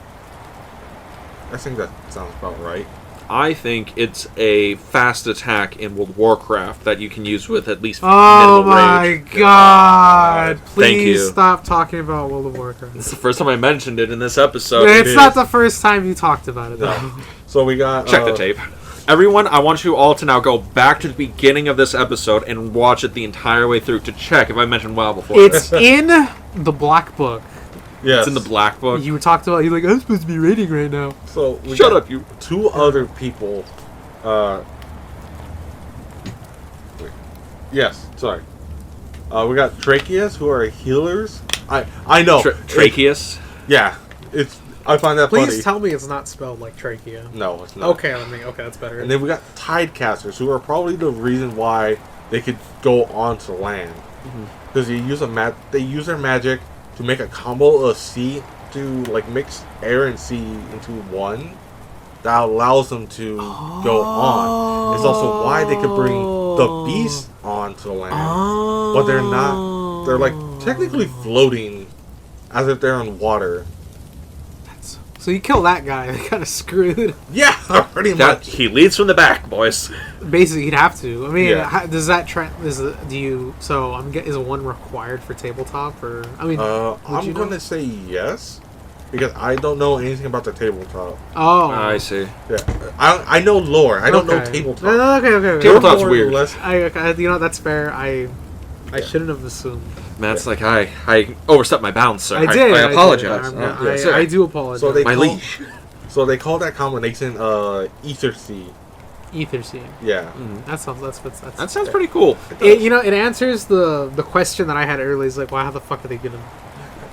I think that sounds about right. I think it's a fast attack in World of Warcraft that you can use with at least Oh minimal my rage. god! Thank Please you. stop talking about World of Warcraft. It's the first time I mentioned it in this episode. It's it not is. the first time you talked about it though. No. So we got Check the tape. Everyone, I want you all to now go back to the beginning of this episode and watch it the entire way through to check if I mentioned WoW before. It's in the Black Book. Yes. It's in the Black Book. You talked about. You're like, I'm supposed to be rating right now. So we Shut got up, you. two other people. Yes, sorry. We got Tracheas, who are healers. I know. Tracheus. Yeah, it's. I find that Please funny. tell me it's not spelled like trachea. No, it's not. Okay, okay, that's better. And then we got Tidecasters, who are probably the reason why they could go onto land, because they use they use their magic to make a combo of sea to like mix air and sea into one. That allows them to go on. It's also why they could bring the beast onto land, but they're not. They're like technically floating, as if they're on water. So you kill that guy, they kind of screwed. Yeah, pretty That much. he leads from the back, boys. Basically, you'd have to. I mean, Yeah. does that do you? So is one required for tabletop or? I mean, I'm you know? gonna say yes, because I don't know anything about the tabletop. Oh, I see. Yeah, I know lore. I don't know Okay. tabletop. No, okay. Tabletop's More or weird. less- Okay, you know that's fair. I Yeah. shouldn't have assumed. Matt's like, I overstepped my bounds, sir. I did. I apologize. did. Yeah, sir. I do apologize. So they My call, liege. So they call that combination Ether Sea. Ether Sea. Yeah. That sounds That sounds pretty cool. it answers the question that I had earlier. Is like, why? How the fuck are they gonna?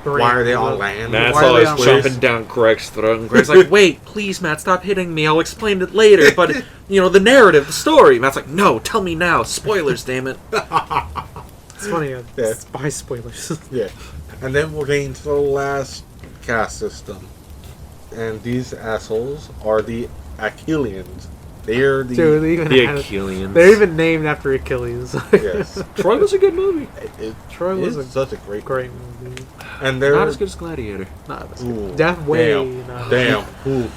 Why are they on land? Matt's Why are always they on jumping down Greg's throat, and Greg's like, "Wait, please, Matt, stop hitting me. I'll explain it later." But the narrative, the story. Matt's like, "No, tell me now. Spoilers, damn it." It's funny. Yeah. Spy spoilers. Yeah. And then we're getting to the last caste system. And these assholes are the Achilleans. They're the... Dude, they even The had- Achilleans. they're even named after Achilles. Yes. Troy was a good movie. Troy was It's a such a great... great movie. And they're... Not as good as Gladiator. Not as Ooh, good. Death way. Damn. not- Damn. Ooh.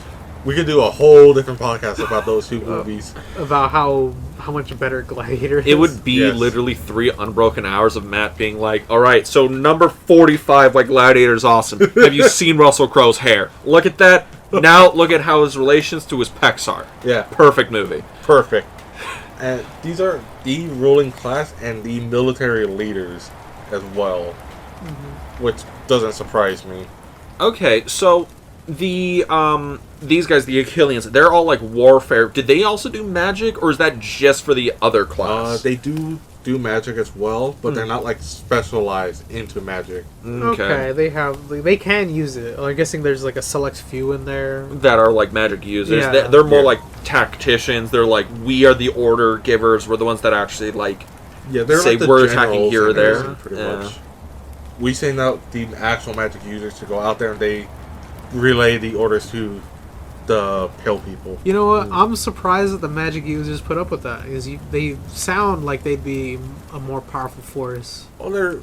We could do a whole different podcast about those two movies. About how much better Gladiator is. It would be Yes. literally 3 unbroken hours of Matt being like, "All right, so number 45, like Gladiator's awesome. Have you seen Russell Crowe's hair? Look at that. Now look at how his relations to his pecs are. Yeah. Perfect movie." Perfect. And these are the ruling class and the military leaders as well. Which doesn't surprise me. Okay, so the these guys, the Achilleans, they're all like warfare. Did they also do magic, or is that just for the other class? They do magic as well, but they're not like specialized into magic. Okay, they can use it. I'm guessing there's like a select few in there. That are like magic users. Yeah. They're more Yeah. like tacticians. They're like, we are the order givers. We're the ones that actually like. Yeah, they're Say like the we're attacking generals here or and there. everything, pretty Yeah. much. We send out the actual magic users to go out there and they relay the orders to the pale people. You know what? I'm surprised that the magic users put up with that because they sound like they'd be a more powerful force. Well, they're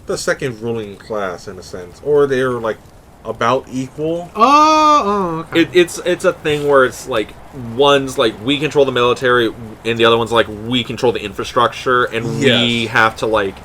the second ruling class in a sense, or they're like about equal. Okay. It's a thing where it's like one's like we control the military and the other one's like we control the infrastructure and we have to like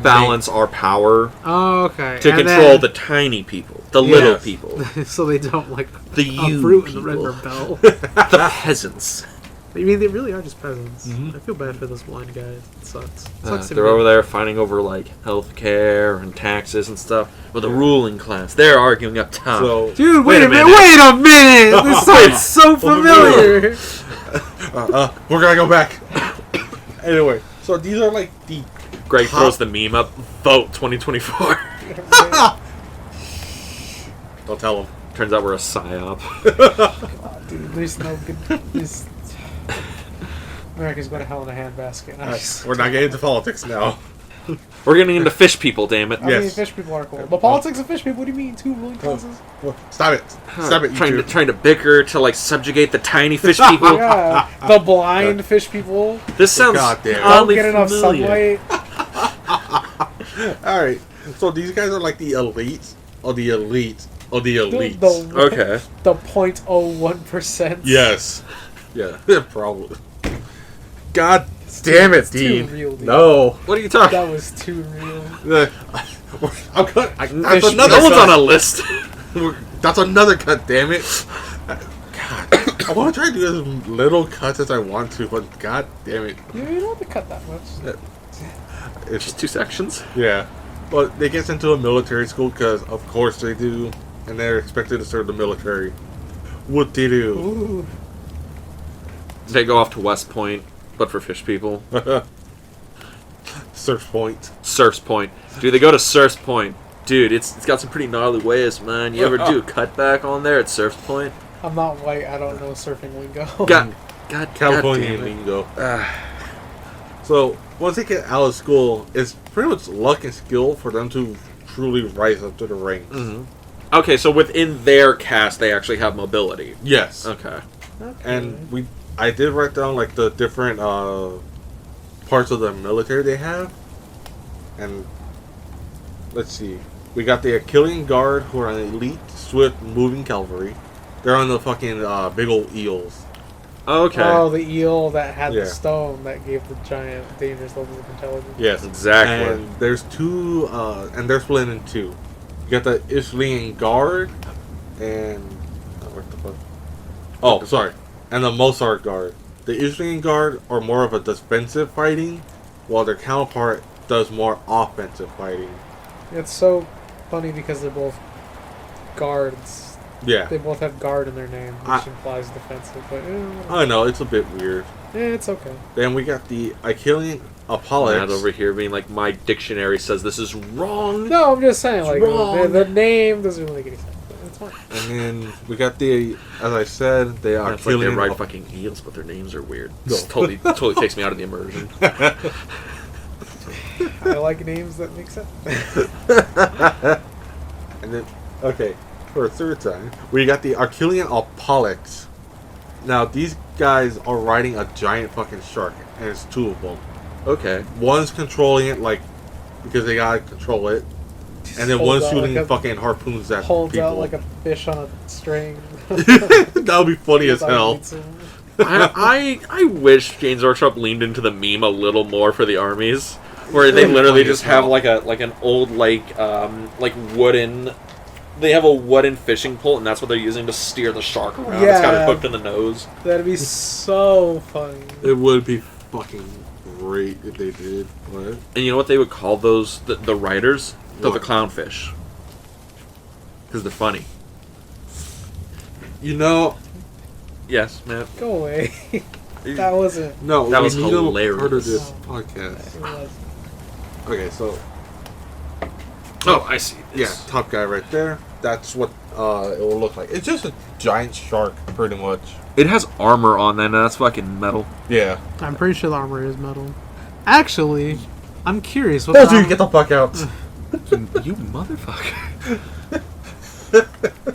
balance our power Okay. to control the tiny people, the little people, so they don't like the you uproot people, and rebel. the peasants. I mean, they really are just peasants. Mhm. I feel bad for those blind guys. It sucks. They're over there fighting over like healthcare and taxes and stuff. With the ruling class, they're arguing up top. So, Dude, wait a minute! This Wait. sounds so familiar. we're gonna go back. Anyway, so these are like the Greg throws the meme up. Vote 2024. Don't tell them. Turns out we're a psyop. God, dude, there's no good. This America's going to hell in a handbasket. We're not getting into politics now. We're getting into fish people, damn it. I mean, fish people are cool. But politics of fish people, what do you mean? Two ruling classes? Stop it. Stop it, you two. Trying to bicker to like subjugate the tiny fish people. Yeah, the blind fish people. This sounds Goddamn. Don't oddly get enough familiar. sunlight. Alright, so these guys are like the elites of the elites of the elites. Okay. The 0.01%. Yes. Yeah, probably. God damn it, It's too Dean. real, dude. No. What are you talking? That was too real. I'm cut. That's No another one's cut. on a list. That's another cut, damn it. God. I want to try to do as little cuts as I want to, but god damn it. You don't have to cut that much. It's Just 2 sections. Yeah. But they get sent to a military school because, of course, they do. And they're expected to serve the military. What they do. Ooh. They go off to West Point, but for fish people. Surf Point. Surf's Point. Dude, they go to Surf's Point. Dude, it's got some pretty gnarly waves, man. You ever do a cutback on there at Surf's Point? I'm not white. I don't know surfing lingo. God California damn it. lingo. So, once they get out of school, it's pretty much luck and skill for them to truly rise up to the ranks. Mm-hmm. Okay, so within their cast, they actually have mobility. Yes. Okay. And I did write down like the different parts of the military they have. And let's see. We got the Achillean Guard, who are an elite, swift, moving cavalry. They're on the fucking big old eels. Okay. Oh, the eel that had Yeah. the stone that gave the giant dangerous levels of intelligence. Yes, Exactly. And there's two, and they're split in two. You got the Achillean Guard, and what the fuck? Oh, sorry, and the Mozart Guard. The Achillean Guard are more of a defensive fighting, while their counterpart does more offensive fighting. It's so funny because they're both guards. Yeah, They both have guard in their name, which implies defensive. But I know it's a bit weird. it's okay. Then we got the Achillean Apollo. Matt over here being like, my dictionary says this is wrong. No, I'm just saying, It's like wrong. the name doesn't really make any sense. But it's fine. And then we got the, as I said, the Yeah, it's like they Achillean. ride fucking eels, but their names are weird. No. This totally takes me out of the immersion. I like names that make sense. And then, okay, for a third time, we got the Achillean Apollox. Now, these guys are riding a giant fucking shark, and it's two of them. Okay. One's controlling it, like, because they gotta control it, and then one's Holds out shooting like a- fucking harpoons at Holds people. out like a fish on a string. That would be funny as hell. I wish Games Workshop leaned into the meme a little more for the armies, where they literally just have like an old like wooden. They have a wooden fishing pole, and that's what they're using to steer the shark around. It's got it Yeah. hooked in the nose. That'd be so funny. It would be fucking great if they did, but... And you know what they would call those the riders? They're the What? clownfish. Because they're funny. You know, Yes, man. Go away. That wasn't. no, That we was need them hilarious. part of this It podcast. was. Okay, so, Oh, I see. yeah, top guy right there. That's what it will look like. It's just a giant shark, pretty much. It has armor on that, and that's fucking metal. Yeah. I'm pretty sure the armor is metal. Actually, I'm curious. What Oh, the dude, armor- get the fuck out. You motherfucker.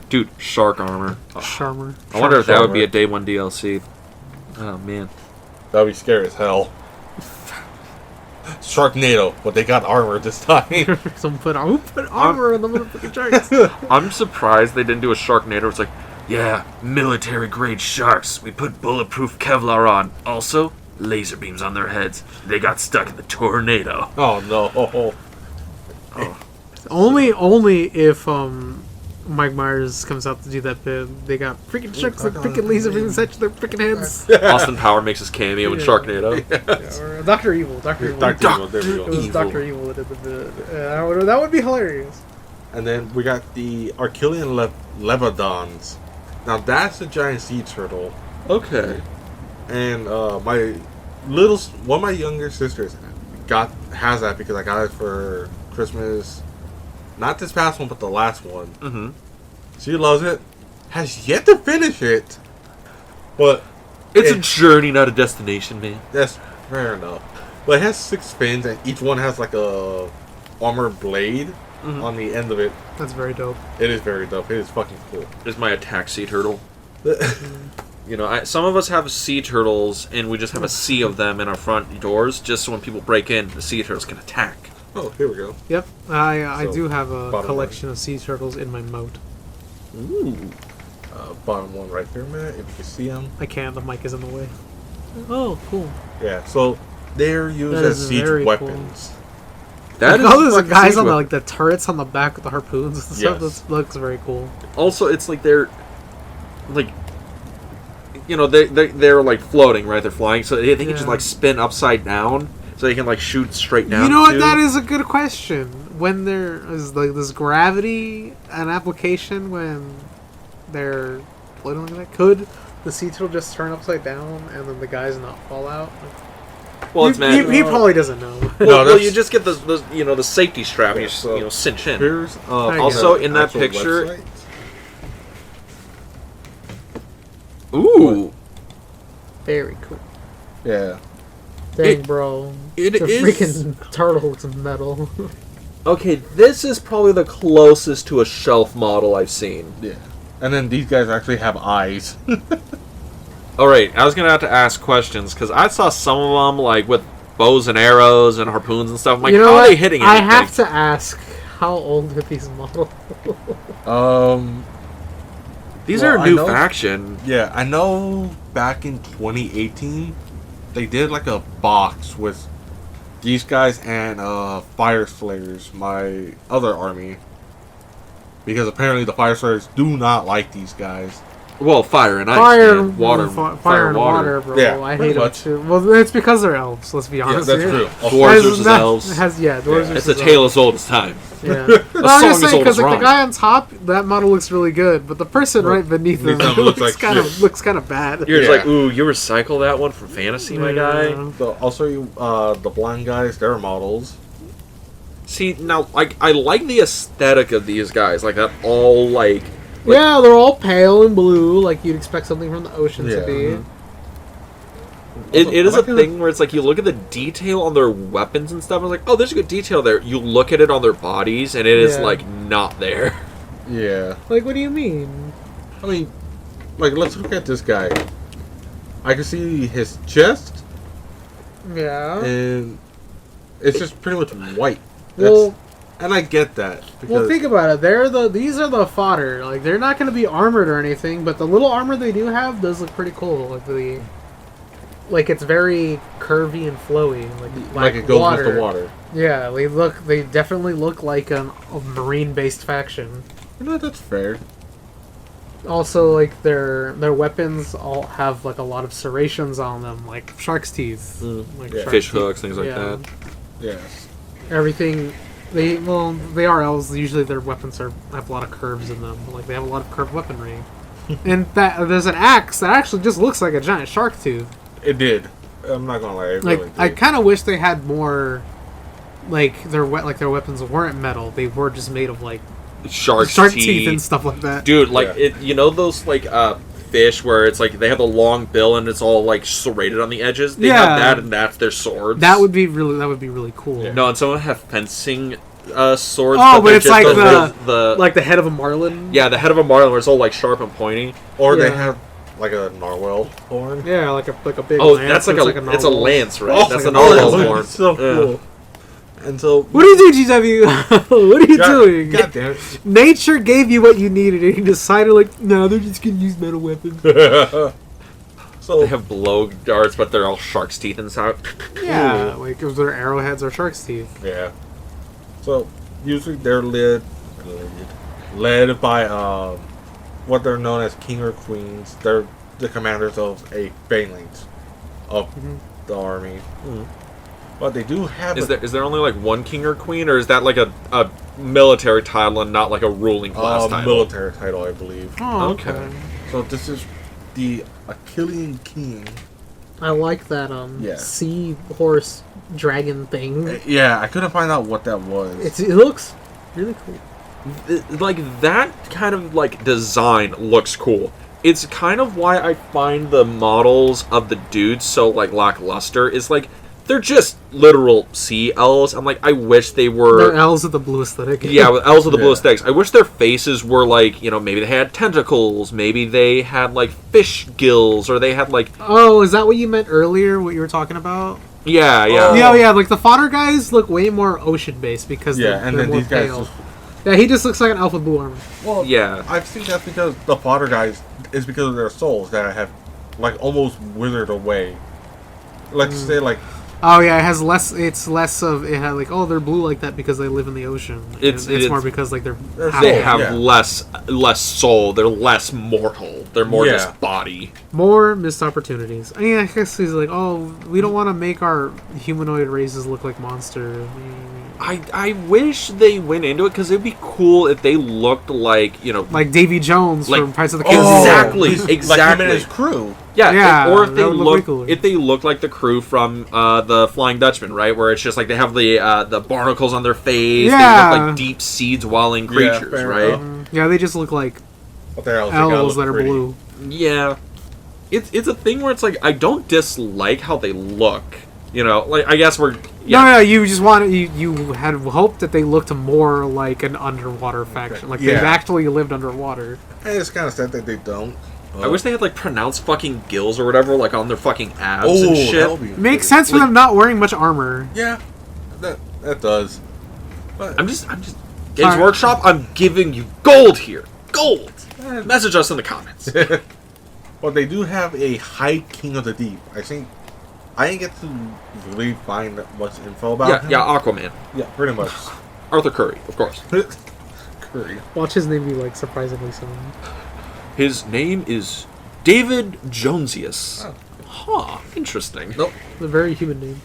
Dude, shark armor. Sharmer. I wonder if that would armor. be a day one DLC. Oh, man. That'd be scary as hell. Sharknado, but they got armor this time. Someone who put armor on the motherfucking sharks? I'm surprised they didn't do a Sharknado. It's like, Yeah, military-grade sharks. We put bulletproof Kevlar on. Also, laser beams on their heads. They got stuck in the tornado. Oh no! Only if Mike Myers comes out to do that bit. They got freaking sharks like freaking laser beams set to their freaking heads. Austin Power makes his cameo in Yeah. Sharknado. Yeah, or Dr. Evil. Dr. Evil. Dr. Evil, there we It go. was Dr. Evil that did the bit. That would be hilarious. And then we got the Archelian Levodons. Now that's a giant sea turtle. Okay. And one of my younger sisters has that because I got it for Christmas. Not this past one, but the last one. Mm-hmm. She loves it. Has yet to finish it. But It's a journey, not a destination, man. that's fair enough. But it has 6 fins, and each one has like a armor blade on the end of it. That's very dope. It is very dope. It is fucking cool. Is my attack sea turtle. You know, some of us have sea turtles, and we just have a sea of them in our front doors, just so when people break in, the sea turtles can attack. Oh, here we go. Yep, I So, do have a bottom collection of sea turtles in my moat. Ooh. Bottom one right there, man. If you can see them. I can't. The mic is in the way. Oh, cool. Yeah. So they're used That as is siege very weapons. That oh, there's the fucking guys siege on the, weapon. like the turrets on the back with the harpoons and stuff. Yes. That looks very cool. Also, it's like they're like, you know, they're like floating, right? They're flying, so they can just Yeah. like spin upside down, so they can like shoot straight down. You know what? too. That is a good question. When there is like this gravity an application when they're floating like that, could the sea turtle just turn upside down and then the guys not fall out? Well, it's he, man. he probably doesn't know. Well, that's- you just get the you know the safety strap, and you just, so- you know, cinch in. Here's you Also, go. in that actual picture- website. Ooh, Very cool. Yeah. Dang, It- bro. it the is- freaking turtle looks metal. okay, this is probably the closest to a shelf model I've seen. Yeah. And then these guys actually have eyes. All right, I was gonna have to ask questions because I saw some of them like with bows and arrows and harpoons and stuff. I'm like, you know how what? are they hitting I anything? have to ask, how old are these models? These Well, are a I new know- faction. Yeah, I know back in 2018, they did like a box with these guys and Fire Slayers, my other army. Because apparently the Fire Slayers do not like these guys. Well, fire and ice, Fire, man. Water, fire and water, bro. Yeah, I pretty hate them much. too. Well, it's because they're elves. Let's be Yeah, honest. that's here. true. Dwarves Has versus not- elves. Has, yeah, dwarves Yeah. versus It's a elves. tale as old as time. Yeah. No, I'm song just is saying old because as like the rhyme. guy on top, that model looks really good, but the person right beneath him Beneath him looks like kind of shit. looks kind of bad. You're just Yeah. like, ooh, you recycle that one from fantasy, my guy. Yeah. The blind guys, their models. See, now, like, I like the aesthetic of these guys, like that all like. Yeah, they're all pale and blue, like you'd expect something from the ocean to Yeah. be. It is I a like the- thing where it's like you look at the detail on their weapons and stuff. And it's like, oh, there's a good detail there. You look at it on their bodies, and it is Yeah. like not there. Yeah. Like, what do you mean? I mean, like, let's look at this guy. I can see his chest, Yeah. and it's just pretty much white. That's, Well, and I get that. Because, well, think about it. These are the fodder. Like, they're not going to be armored or anything, but the little armor they do have does look pretty cool. Like it's very curvy and flowy, like it goes water. with the water. Yeah, they definitely look like a marine-based faction. You know, that's fair. Also, like their weapons all have like a lot of serrations on them, like shark's teeth, like Yeah. shark Fish teeth. hooks, things like Yeah. that. Yes. Everything. They are elves. Usually their weapons have a lot of curves in them. Like they have a lot of curved weaponry. And that there's an axe that actually just looks like a giant shark tooth. It did. I'm not gonna lie. It Like really did. I kind of wish they had more. Like their weapons weren't metal. They were just made of like Shark teeth and stuff like that. Dude, like Yeah. you know those like fish where it's like they have a long bill and it's all like serrated on the edges. They Yeah. have that, and that's their swords. That would be really cool. Yeah. no, and some of them have fencing swords. Oh, but they're it's just like the like the head of a marlin. yeah, the head of a marlin where it's all like sharp and pointy. or they Yeah. have like a narwhal horn. Yeah, like a big. Oh, lance. that's like It's it's a narwhal. lance, right? Oh, That's like a a narwhal's narwhal. horn. It's so Yeah. cool. And so, What do you do, GW? What are you doing? God damn it. Nature gave you what you needed, and you decided like, no, they're just gonna use metal weapons. So They have blow darts, but they're all shark's teeth inside. Yeah, like if they're arrowheads or shark's teeth. yeah. So usually they're led by what they're known as king or queens. They're the commanders of a phalanx of the army. But they do have Is there only like one king or queen, or is that like a military title and not like a ruling class title? military title, I believe. Oh, Okay. okay. So this is the Achillean king. I like that Yeah. sea horse dragon thing. Yeah, I couldn't find out what that was. It looks really cool. Like that kind of like design looks cool. It's kind of why I find the models of the dudes so like lackluster. Is like they're just literal sea elves. I'm like, I wish they were. They're elves with the blue aesthetic. Yeah, with elves with the blue Yeah. aesthetics. I wish their faces were like, you know, maybe they had tentacles, maybe they had like fish gills, or they had like, Oh, is that what you meant earlier? What you were talking about? yeah. Yeah, like the fodder guys look way more ocean based because Yeah, they're and then more these guys pale. just Yeah, he just looks like an elf with blue armor. well, Yeah. I think that's because the fodder guys is because of their souls that have like almost withered away. Let's say like Oh yeah, it has less. It's less of it. Had like, oh, they're blue like that because they live in the ocean. It's more because like they're They're half They soul, have yeah. less soul. They're less mortal. They're more Yeah. just body. more missed opportunities. I mean, I guess he's like, oh, we don't want to make our humanoid races look like monster. I wish they went into it because it'd be cool if they looked like, you know, Like Davy Jones Like- from Pirates of the oh, Caribbean. Exactly, like him exactly. and his crew. yeah, Yeah, or if they that would look way look cooler. if they look like the crew from the Flying Dutchman, right, where it's just like they have the barnacles on their face. They Yeah. look like deep sea dwelling Yeah, creatures, fair right? enough. Yeah, they just look like What the hell? They gotta elves look that are pretty. blue. Yeah, it's a thing where it's like I don't dislike how they look. You know, like I guess we're No, you just wanted you had hoped that they looked more like an underwater faction, like they've Yeah. actually lived underwater. And it's kind of sad that they don't. I wish they had like pronounced fucking gills or whatever, like on their fucking abs Oh, and shit. that would be Makes pretty. sense for them not wearing much armor. Yeah, that does. But I'm just Games Alright. Workshop. I'm giving you gold here, gold. Message us in the comments. Well, they do have a High King of the Deep. I think I didn't get to really find that much info about Yeah, him. yeah, Aquaman, Yeah, pretty much. Arthur Curry, of course. Curry. Watch his name be like surprisingly similar. His name is David Jonesius. Oh. Huh, interesting. Nope. A very human name.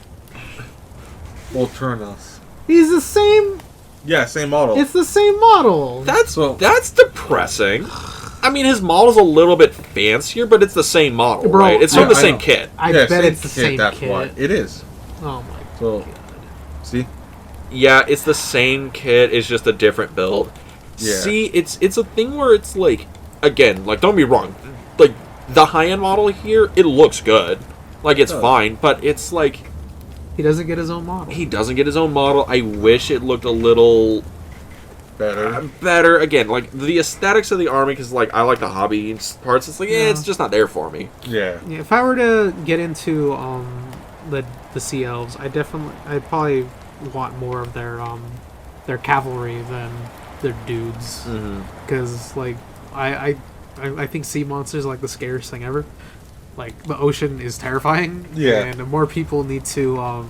Volturnus. He's the same. Yeah, same model. It's the same model. That's depressing. I mean, his model's a little bit fancier, but it's the same model, Bro, right? It's from yeah, the I same know. kit. I yeah, bet it's the same That's kit. why it is. Oh my. So, see, Yeah, it's the same kit. It's just a different build. Yeah. See, it's a thing where it's like, again, like don't be wrong, like the high end model here, it looks good, like it's Oh. fine, but it's like He doesn't get his own model. he doesn't get his own model. I wish it looked a little better. better. Again, like the aesthetics of the army, because like I like the hobby parts. It's like Yeah. it's just not there for me. Yeah. Yeah, if I were to get into the sea elves, I'd probably want more of their cavalry than their dudes, because like I think sea monsters are like the scariest thing ever. Like the ocean is terrifying, Yeah. and more people need to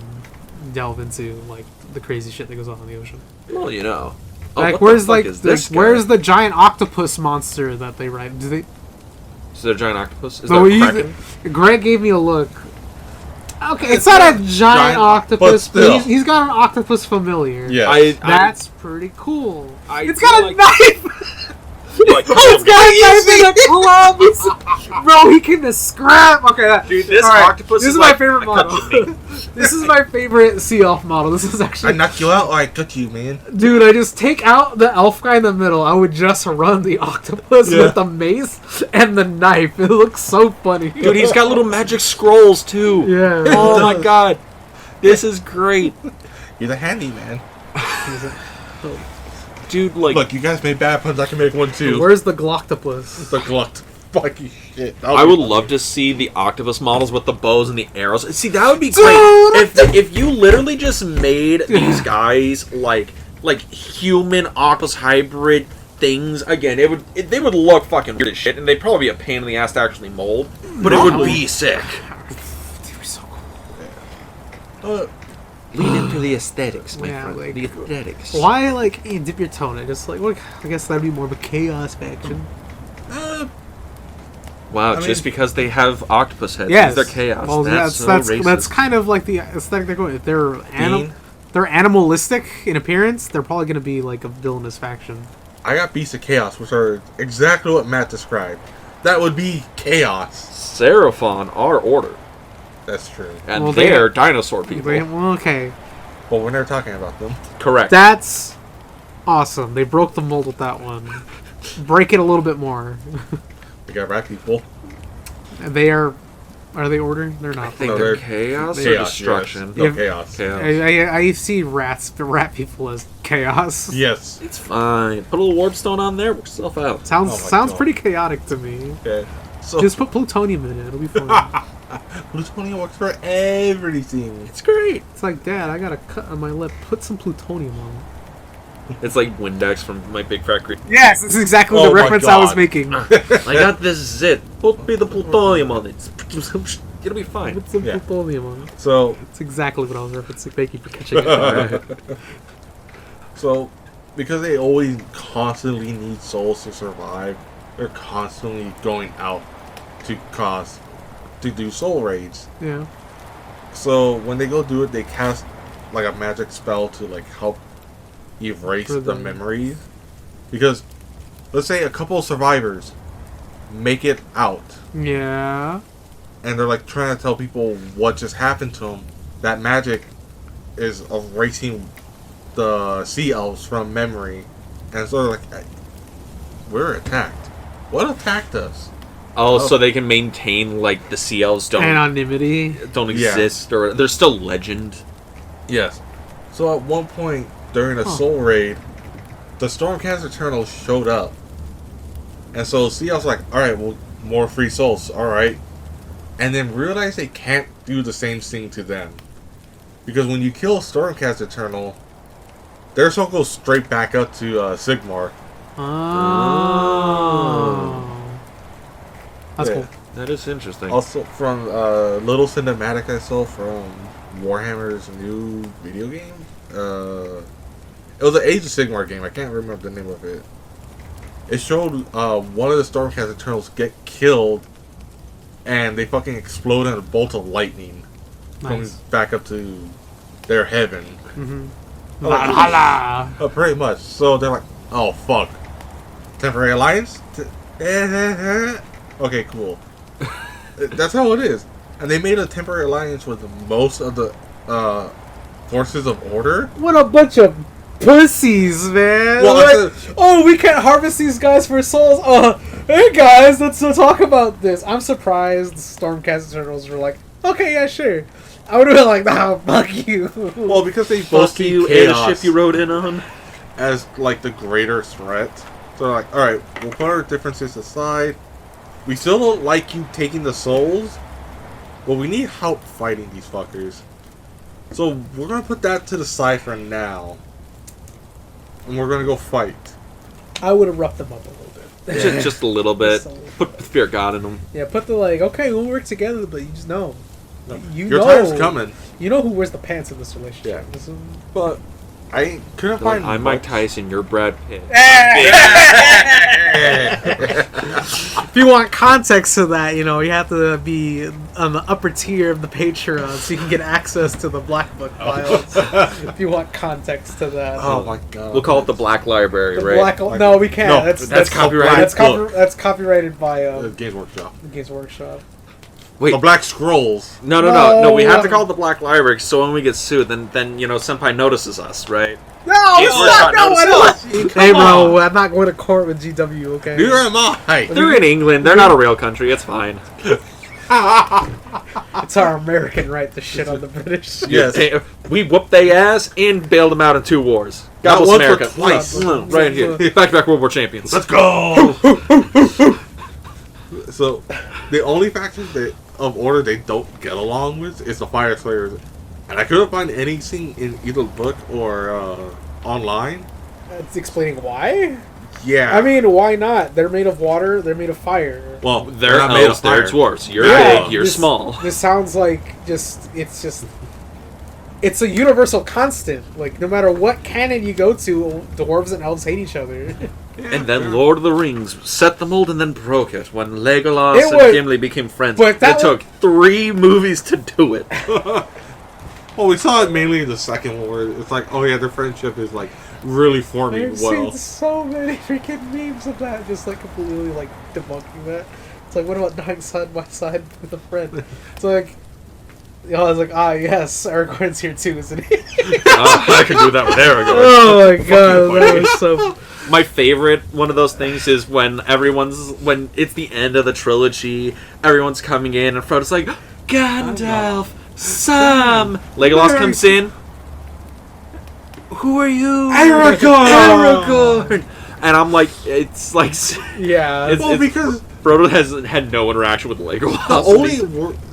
delve into like the crazy shit that goes on in the ocean. Well, you know, Like what the where's fuck like is this guy? where's the giant octopus monster that they write? Do they? Is there a giant octopus? Is So there a you- kraken? Greg gave me a look. Okay, it's It's not a not giant giant, octopus, but but still. he's got an octopus familiar. Yeah. That's pretty cool. I It's feel got a like- knife! Like, It's got a knife and a club! Bro, he can scrap! Okay, dude, this alright, octopus this is is my like, favorite I cut model. your meat. This is my favorite sea elf model. This is I actually... knock you out or I cut you, man. Dude, I just take out the elf guy in the middle. I would just run the octopus Yeah. with the mace and the knife. It looks so funny. Dude, he's got little magic scrolls too. Yeah. Oh my god, this is great, He's a handyman. dude. Like, Look, you guys made bad puns. I can make one too. Where's the gloctopus? The glut. fucking shit. I would love to see the octopus models with the bows and the arrows. See, that would be Dude, great if you literally just made these guys like human octopus hybrid things again. They would look fucking weird as shit, and they'd probably be a pain in the ass to actually mold, but it would be sick. They were so cool. Lean into the aesthetics, my Yeah, friend. like- The aesthetics. Why, like, you dip your toe in it? Just like, what? I guess that'd be more of a chaos faction. Wow, I just mean- because they have octopus heads, Yes, they're chaos. Well, that's so that's racist. kind of like the aesthetic they're going. If they're Bean? they're animalistic in appearance, they're probably going to be like a villainous faction. I got Beasts of Chaos, which are exactly what Matt described. That would be chaos. Seraphon are order, That's true. and Well, they're dinosaur people. Well, okay, But we're never talking about them. Correct. that's awesome. They broke the mold with that one. Break it a little bit more. We got rat people. They are they order? They're I not. think No, they're they're chaos or Chaos, destruction. yes. No, If- chaos. Chaos. I see rat people as chaos. Yes. It's fine. Put a little warp stone on there. Work yourself out. Sounds Oh my sounds God. pretty chaotic to me. Okay. So Just put plutonium in it. It'll be fun. plutonium works for everything. It's great. It's like, Dad, I got a cut on my lip. Put some plutonium on it. It's like Windex from My Big Fat Greek. Yes, this is exactly Oh the my reference I was God. making. I got this zit. Put me the plutonium on it. It'll be fine. Put some Yeah. plutonium on it. So That's exactly what I was referencing. Thank you for catching it. So, because they always constantly need souls to survive, they're constantly going out to do soul raids. Yeah. So when they go do it, they cast like a magic spell to like help erase For the them. memories. Because let's say a couple of survivors make it out, Yeah. and they're like trying to tell people what just happened to them. That magic is erasing the sea elves from memory, and so they're like, we're attacked. What attacked us? Oh, so they can maintain like the sea elves don't Anonymity. Yeah. exist, or they're still legend. Yes. So at one point during a Huh. soul raid, the Stormcast Eternals showed up, and so sea elves like, all right, well, more free souls, all right, and then realize they can't do the same thing to them, because when you kill a Stormcast Eternal, their soul goes straight back up to Sigmar. Oh. That's Yeah. cool. That is interesting. Also, from little cinematic I saw from Warhammer's new video game. It was an Age of Sigmar game. I can't remember the name of it. It showed one of the Stormcast Eternals get killed, and they fucking explode in a bolt of lightning, coming Nice. back up to their heaven. Mm-hmm. Oh, Valhalla. Pretty much. So they're like, oh fuck, temporary alliance. Okay, cool. That's how it is. And they made a temporary alliance with most of the forces of order. What a bunch of pussies, man. Well, Like, that's oh, we can't harvest these guys for souls. Hey guys, let's talk about this. I'm surprised Stormcast Eternals were like, okay, yeah, sure. I would have been like, nah, fuck you. Well, because they both Fuck see you, chaos airship you rode in on. as like the greater threat. So they're like, all right, we'll put our differences aside. We still don't like you taking the souls, but we need help fighting these fuckers. So we're gonna put that to the side for now, and we're gonna go fight. I would have roughed them up a little bit. Just a little bit. Just a little. Put Fear God in them. Yeah, put the like, okay, we'll work together, but you just know. You Your know, time's coming. You know who wears the pants in this relationship. Yeah. This is- But I couldn't Like, find. I'm Mike much. Tyson, you're Brad Pitt. If you want context to that, you know, you have to be on the upper tier of the Patreon so you can get access to the Black Book files. If you want context to that. Oh my god. We'll call it the Black Library, The right? Black, no, we can't. No, that's copyrighted That's copyrighted by Games Workshop. Games Workshop. Wait, The Black Scrolls. no. We have to No. call it the Black Library, so when we get sued, then you know, Senpai notices us, right? No, Games Workshop notices. Hey, bro, I'm not going to court with GW. Okay. Neither am I. They're in England. They're not a real country. It's fine. It's our American right to shit on the British. Yes. We whooped their ass and bailed them out in 2 wars. God Not bless once, but America. twice. Right here. Back-to-back World War champions. Let's go. So, the only faction of Order they don't get along with is the Fire Slayers. And I couldn't find anything in either book or online. It's explaining why? Yeah. I mean, why not? They're made of water, they're made of fire. well, They're not made of elves, they're fire. dwarves. You're Yeah, big, you're this- small. This sounds like it's a universal constant. Like, no matter what canon you go to, dwarves and elves hate each other. And then Lord of the Rings set the mold and then broke it when Legolas It and was- Gimli became friends. but that It took 3 movies to do it. Well, we saw it mainly in the second one where it's like, oh yeah, their friendship is like really forming I've well. seen so many freaking memes of that, just like completely like debunking that. It's like, what about dying side by side with a friend? It's like, I was like, ah, yes, Aragorn's here too, isn't he? I could do that with Aragorn. Oh my god, that was so. My favorite one of those things is when when it's the end of the trilogy, everyone's coming in and Frodo's like, Gandalf, Sam. Legolas comes in. Who are you? Aragorn. And I'm like, it's like, Yeah. It's- Well, because Frodo has had no interaction with Legolas. the only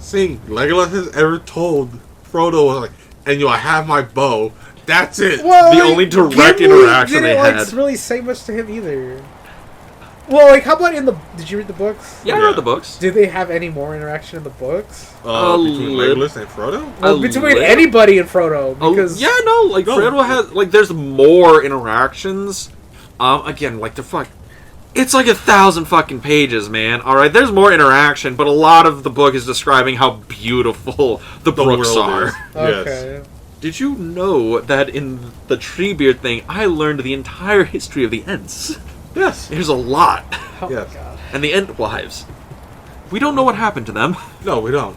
thing Legolas has ever told Frodo was like, and I have my bow. That's it. Well, the like, only direct Gimli interaction they didn't, like, had. really say much to him either. Well, like, how about in the? Did you read the books? Yeah, I Yeah. read the books. Did they have any more interaction in the books? Between lit- Legolas and Frodo? Well, between little- anybody and Frodo, because yeah, no, like No. Frodo has like there's more interactions. Again, like it's like 1,000 fucking pages, man. All right, there's more interaction, but a lot of the book is describing how beautiful the brooks world are. is. okay. Did you know that in the Treebeard thing, I learned the entire history of the Ents? Yes. There's a lot, Oh Yes. my god. and the Entwives. We don't know what happened to them. No, we don't.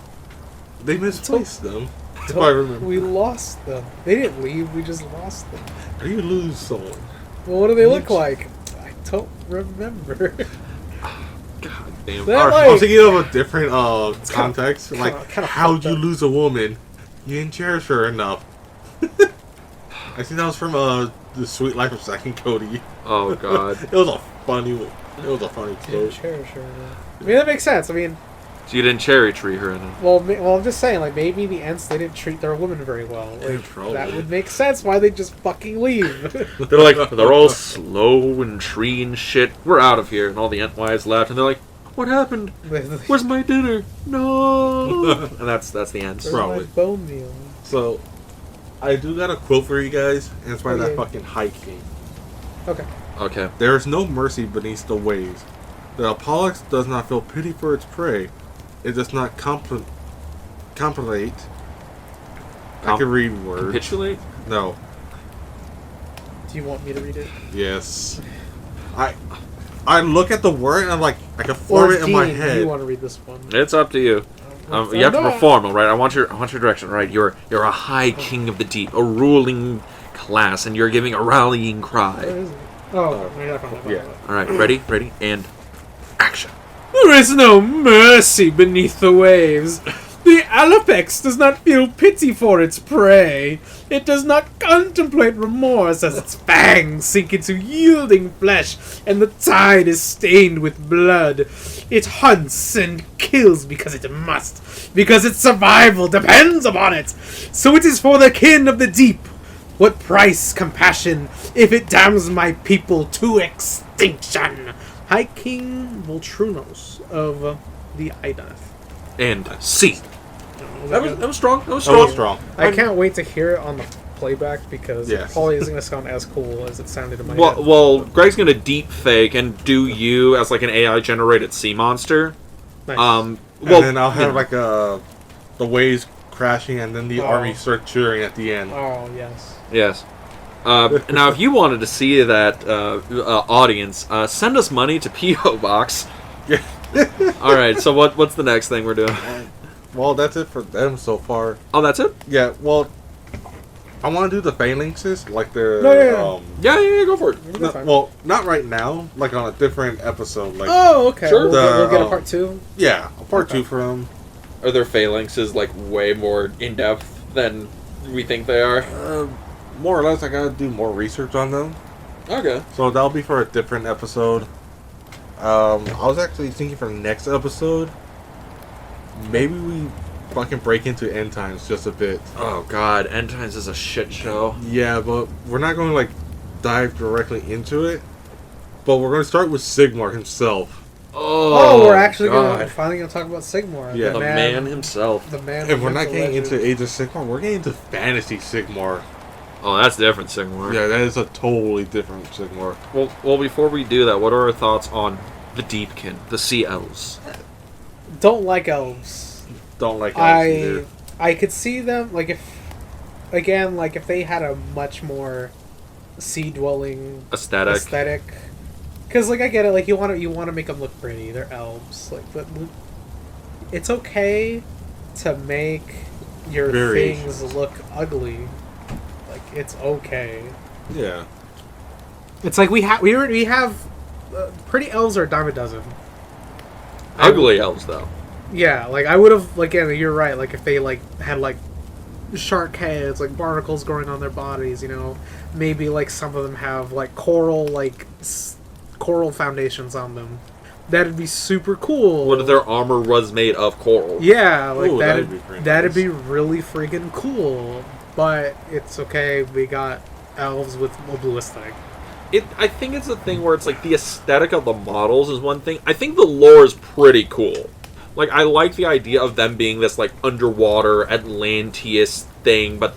They misplaced them. If I remember. We lost them. They didn't leave. We just lost them. Or you lose someone. Well, what do they look like? I don't remember. God damn. They're All right. I was like- thinking of a different context. kinda- like, kinda how'd fucked you up. lose a woman? You didn't cherish her enough. I think that was from The Sweet Life of Zack and Cody. Oh god. It was a funny Didn't quote. cherish her. I mean, that makes sense. I mean, So you didn't cherry tree her in it. well, I'm just saying, like, maybe the Ents, they didn't treat their women very well. Like, Probably. that would make sense why they just fucking leave. They're like, they're all slow and tree and shit. We're out of here. And all the Entwives left, and they're like, what happened? Where's my dinner? No. And that's the end. Where's Probably. my bone meal? So, I do got a quote for you guys, and it's by that Okay. fucking High King. Okay. There is no mercy beneath the waves. The Apollox does not feel pity for its prey. It does not compilate. I can read words. Capitulate? No. Do you want me to read it? Yes. I look at the word and I'm like, I can form Or it in my Dean, head. you want to read this one? It's up to you. Let's You have to find out. perform, all right? I want your direction, right? You're a high king of the deep, a ruling class, and you're giving a rallying Where cry. is it? Oh, I found it. yeah. All right, ready, and action. There is no mercy beneath the waves. The Alapex does not feel pity for its prey. It does not contemplate remorse as its fangs sink into yielding flesh and the tide is stained with blood. It hunts and kills because it must, because its survival depends upon it. So it is for the kin of the deep. What price compassion if it damns my people to extinction? High King Voltrunos of the Idoneth. And C. That was strong. That was That strong. was strong. I can't wait to hear it on the playback because Yes. it probably isn't going to sound as cool as it sounded in my Well, head. well, Greg's gonna deep fake and do you as like an AI generated sea monster. Nice. And Well, then I'll you have know. like the waves crashing and then the Oh. army start cheering at the end. Oh, yes. Yes. Now, if you wanted to see that audience, send us money to P.O. Box. Yeah. All right. So what's the next thing we're doing? Well, that's it for them so far. Oh, that's it. Yeah, well, I want to do the phalanxes, like the... No, yeah. Yeah, go for it. You're fine. well, not right now, like on a different episode. Like, Oh, okay. Sure. We'll get a The, part 2. yeah, a part Okay. 2 for them. Are their phalanxes like way more in depth than we think they are? More or less, I gotta do more research on them. Okay. So that'll be for a different episode. I was actually thinking for the next episode, maybe we fucking break into End Times just a bit. Oh god, End Times is a shit show. Yeah, but we're not going to like dive directly into it. But we're going to start with Sigmar himself. Oh, we're actually God. finally gonna talk about Sigmar. Yeah. The man himself. The man. If we're not the getting legend. into Age of Sigmar, we're getting into Fantasy Sigmar. Oh, that's different, Sigmar. Yeah, that is a totally different Sigmar. Well, before we do that, what are our thoughts on the Deepkin, the Sea Elves? Don't like elves. Don't like elves either. I could see them like if they had a much more sea dwelling Aesthetic. Because like I get it, like you want to make them look pretty. They're elves, like, but it's okay to make your Variations. things look ugly. Like it's okay. Yeah. It's like we have pretty elves are a dime a dozen. Ugly elves, though. Yeah, like I would have, like, yeah, you're right. Like if they like had like shark heads, like barnacles growing on their bodies, you know, maybe like some of them have like coral foundations on them. That'd be super cool. What if their armor was made of coral? Yeah, like Ooh, that'd that'd be be really freaking cool. But it's okay. We got elves with a blue aesthetic. I think it's a thing where it's like the aesthetic of the models is one thing. I think the lore is pretty cool. Like, I like the idea of them being this, like, underwater Atlanteus thing, but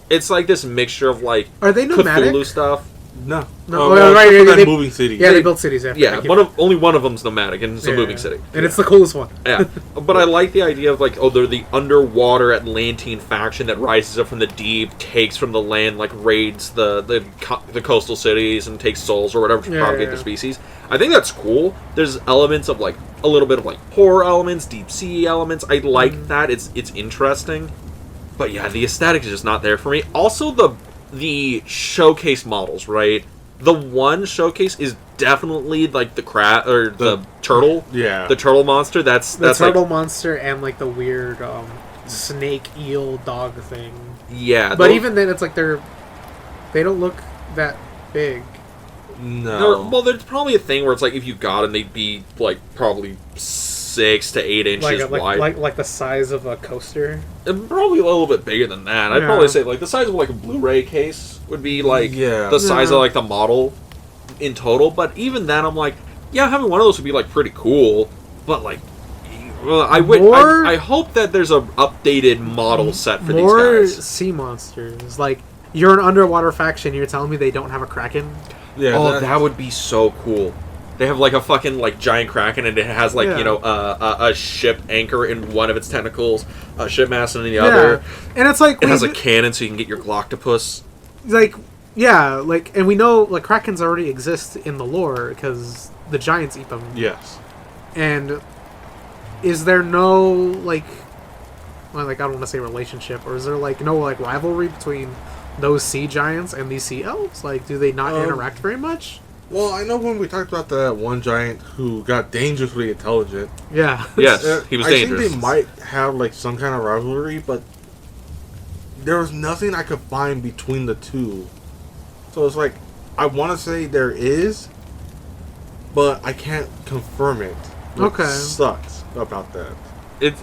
it's like this mixture of, like, Are they nomadic? Cthulhu stuff. No. No, well, right, except for yeah, that they- moving city. Yeah, they built cities. After Yeah, only one of them's nomadic, and it's a moving city. and it's the coolest one. Yeah, but I like the idea of, like, they're the underwater Atlantean faction that rises up from the deep, takes from the land, like, raids the coastal cities and takes souls or whatever to propagate the species. I think that's cool. There's elements of, like, a little bit of, like, horror elements, deep sea elements. I like that. It's interesting. But yeah, the aesthetic is just not there for me. Also, the showcase models, right? The one showcase is definitely like the crab or the turtle. Yeah. The turtle monster. That's turtle like, monster and like the weird snake eel dog thing. yeah. But those- even then, it's like they don't look that big. No. there's probably a thing where it's like if you got them, they'd be like probably 6 to 8 inches wide. Like the size of a coaster. And probably a little bit bigger than that. I'd Yeah. probably say like the size of like a Blu-ray case would be like the size of like the model in total. But even then, I'm like, yeah, having one of those would be like pretty cool. But like, well, I hope that there's a updated model set for more these guys. sea monsters. Like you're an underwater faction. You're telling me they don't have a kraken? Yeah. Oh, that would be so cool. They have like a fucking like giant kraken, and it has like Yeah. a ship anchor in one of its tentacles, a ship mast in the other. And it's like It has a cannon, so you can get your Gloctopus. like yeah, like, and we know like krakens already exist in the lore because the giants eat them. Yes. And is there no like I don't want to say relationship, or is there like no like rivalry between those sea giants and these sea elves? Like, do they not interact very much? Well, I know when we talked about that one giant who got dangerously intelligent. Yeah. Yes, he was I dangerous. think they might have like some kind of rivalry, but there was nothing I could find between the two. So it's like I want to say there is, but I can't confirm it. Which Okay. sucks about that.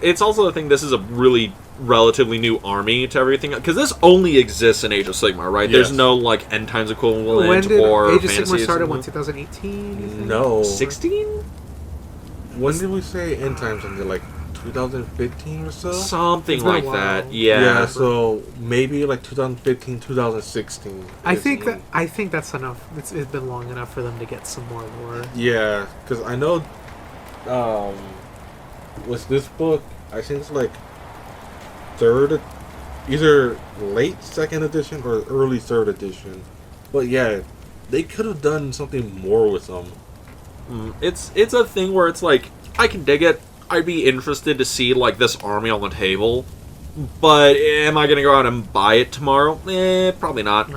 It's also the thing. This is a really relatively new army to everything because this only exists in Age of Sigmar, right? Yes. There's no like End Times equivalent When did or Age of fantasy. Sigmar started? 2018? No. 16? When did we say end time? Something like 2015 or so? Something It's been a like while. that. Yeah, Yeah. so maybe like 2015, 2016. I is think when- that's enough. It's been long enough for them to get some more lore. Yeah, because I know, with this book, I think it's like either late second edition or early third edition. But yeah, they could have done something more with them. It's a thing where it's like I can dig it. I'd be interested to see like this army on the table, but am I gonna go out and buy it tomorrow? Probably not.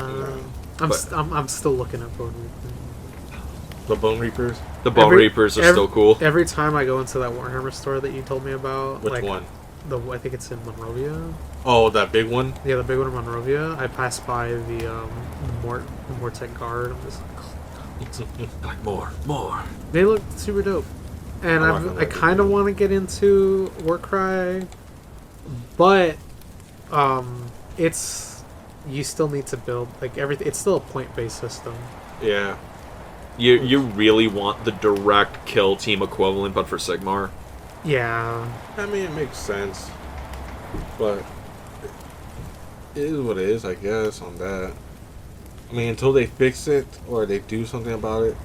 I'm still looking at Bone Reaper. The Bone Reapers? The Bone Reapers are still cool. Every time I go into that Warhammer store that you told me about, Which like, one? I think it's in Monrovia. Oh, that big one? Yeah, the big one in Monrovia. I passed by the Mortec Guard. I'm just like, Like more. They look super dope. And I'm not gonna I lie, kind of want to get into Warcry, but it's you still need to build like everything. It's still a point-based system. Yeah. You really want the direct kill team equivalent, but for Sigmar. Yeah, I mean, it makes sense. But it is what it is, I guess, on that. I mean, until they fix it or they do something about it.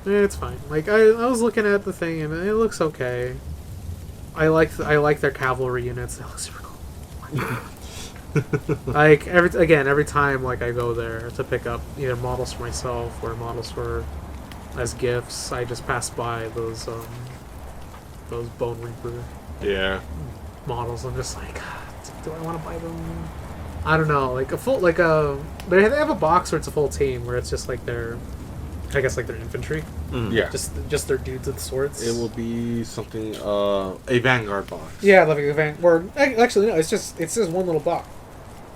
it's fine. Like I was looking at the thing and it looks okay. I like their cavalry units. They look super cool. Like every time like I go there to pick up either models for myself or models for as gifts, I just pass by those Bone Reaper Yeah. models. I'm just like, do I want to buy them? I don't know. Like they have a box where it's a full team where it's just like their infantry, Yeah. just their dudes with swords. It will be something, a Vanguard box. Yeah, like a van. Or actually, no. It's just one little box.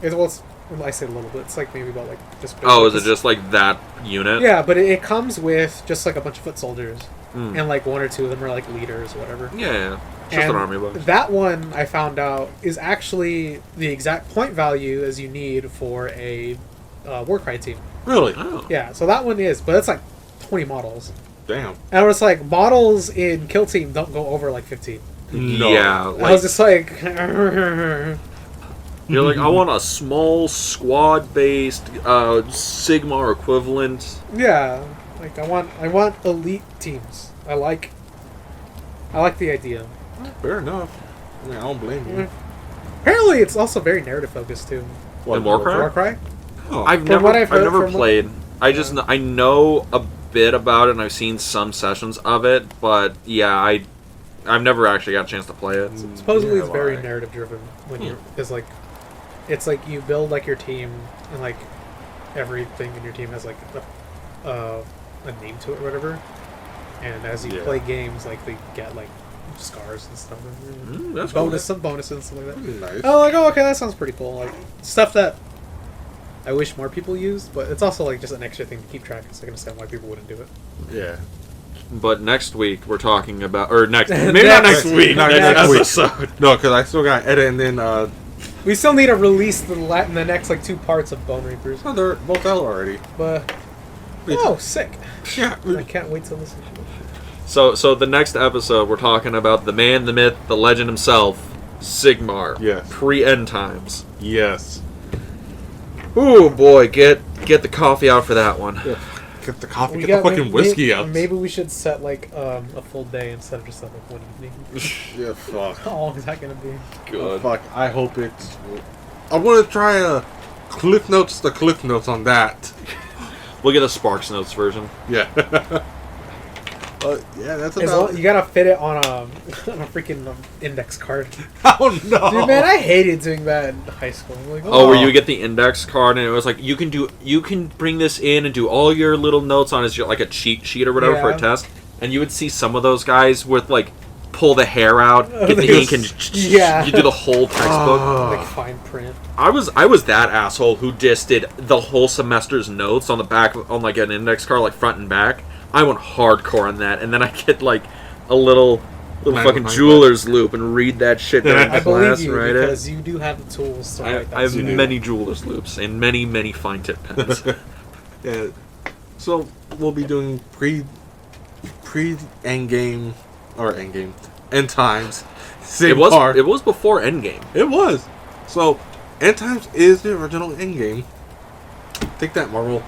I say a little bit. It's like maybe about like just. Oh, is it just like that unit? Yeah, but it comes with just like a bunch of foot soldiers, Mm. and like one or two of them are like leaders or whatever. Yeah. Just And an army box. that one I found out is actually the exact point value as you need for a Warcry team. Really? Oh. Yeah, so that one is, but it's like 20 models. Damn. And I was like, models in Kill Team don't go over like 15. No. Yeah. I Like, was just like, you're like, I want a small squad-based Sigmar equivalent. yeah, like I want elite teams. I like the idea. Fair enough. I mean, I don't blame you. Apparently, it's also very narrative focused too. In Warcry? Warcry. Oh. I've From never, what I've I've heard never from- played. I just, I know a bit about it, and I've seen some sessions of it. But yeah, I've never actually got a chance to play it. Supposedly, Yeah, it's very why? narrative driven. When you're, it's like you build like your team, and like everything in your team has like a name to it or whatever. And as you Yeah. play games, like they get like scars and stuff. That's Some bonuses and stuff like that. Nice. Oh, like, oh, okay, that sounds pretty cool. Like stuff that I wish more people used, but it's also like just an extra thing to keep track of. So I can understand why people wouldn't do it. Yeah. But next week we're talking about, or next, maybe not Next next week, Not next next week. episode. No, because I still got to edit and then, We still need to release the next like 2 parts of Bone Reapers, no, they're both out already. but Wait. oh, sick! Yeah. I can't wait to listen to it. So the next episode we're talking about the man, the myth, the legend himself, Sigmar. Yes. Pre-end times. Yes. Ooh boy, get the coffee out for that one. Yeah. Get the coffee, We get the got- fucking whiskey out. Maybe we should set like a full day instead of just like one evening. Yeah, fuck. How long is that gonna be? Oh, Good. fuck. I hope it's. I want to try the Cliff Notes on that. We'll get a Sparks Notes version. Yeah. Yeah, that's As about. long, you gotta fit it on a freaking index card. Oh no, Dude, man, I hated doing that in high school. Like, Oh, where you get the index card and it was like you can bring this in and do all your little notes on as your, like a cheat sheet or whatever for a Yeah. test. And you would see some of those guys with like pull the hair out, get the They ink, and yeah. you do the whole textbook. like fine print. I was that asshole who just did the whole semester's notes on the back on like an index card, like front and back. I went hardcore on that, and then I get like a little fucking Magnifying jeweler's loop and read that shit during I class, believe you right? because you do have the tools to write that. I have stuff. many jeweler's loops and many fine tip pens. Yeah. So we'll be doing pre end game or end times. it was before Endgame. It was. So end times is the original end game. Take that, Marvel.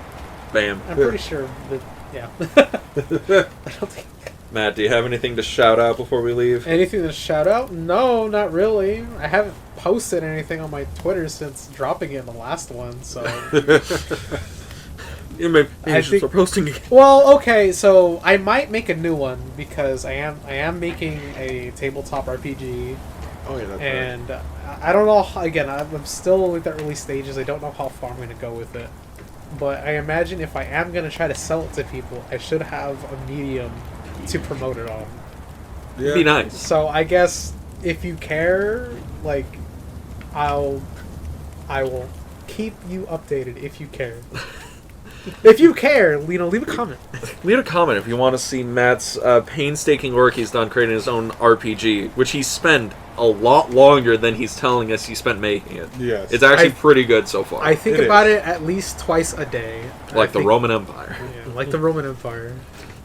Bam. I'm pretty sure that. Yeah. I don't think Matt, do you have anything to shout out before we leave? anything to shout out. No, not really. I haven't posted anything on my Twitter since dropping it in the last one. So. Maybe I you should think- start posting again. Well, okay, so I might make a new one because I am making a tabletop RPG, Oh yeah, that's right. and I don't know. Again, I'm still at the early stages. I don't know how far I'm going to go with it, but I imagine if I am going to try to sell it to people, I should have a medium to promote it on. Yeah. Be nice. So I guess if you care, like, I will keep you updated if you care. If you care, leave a comment. Leave a comment if you want to see Matt's painstaking work he's done creating his own RPG, which he spent a lot longer than he's telling us he spent making it. Yes. It's actually pretty good so far. I think It about is. it at least twice a day. like the Roman Empire. Yeah, like the Roman Empire.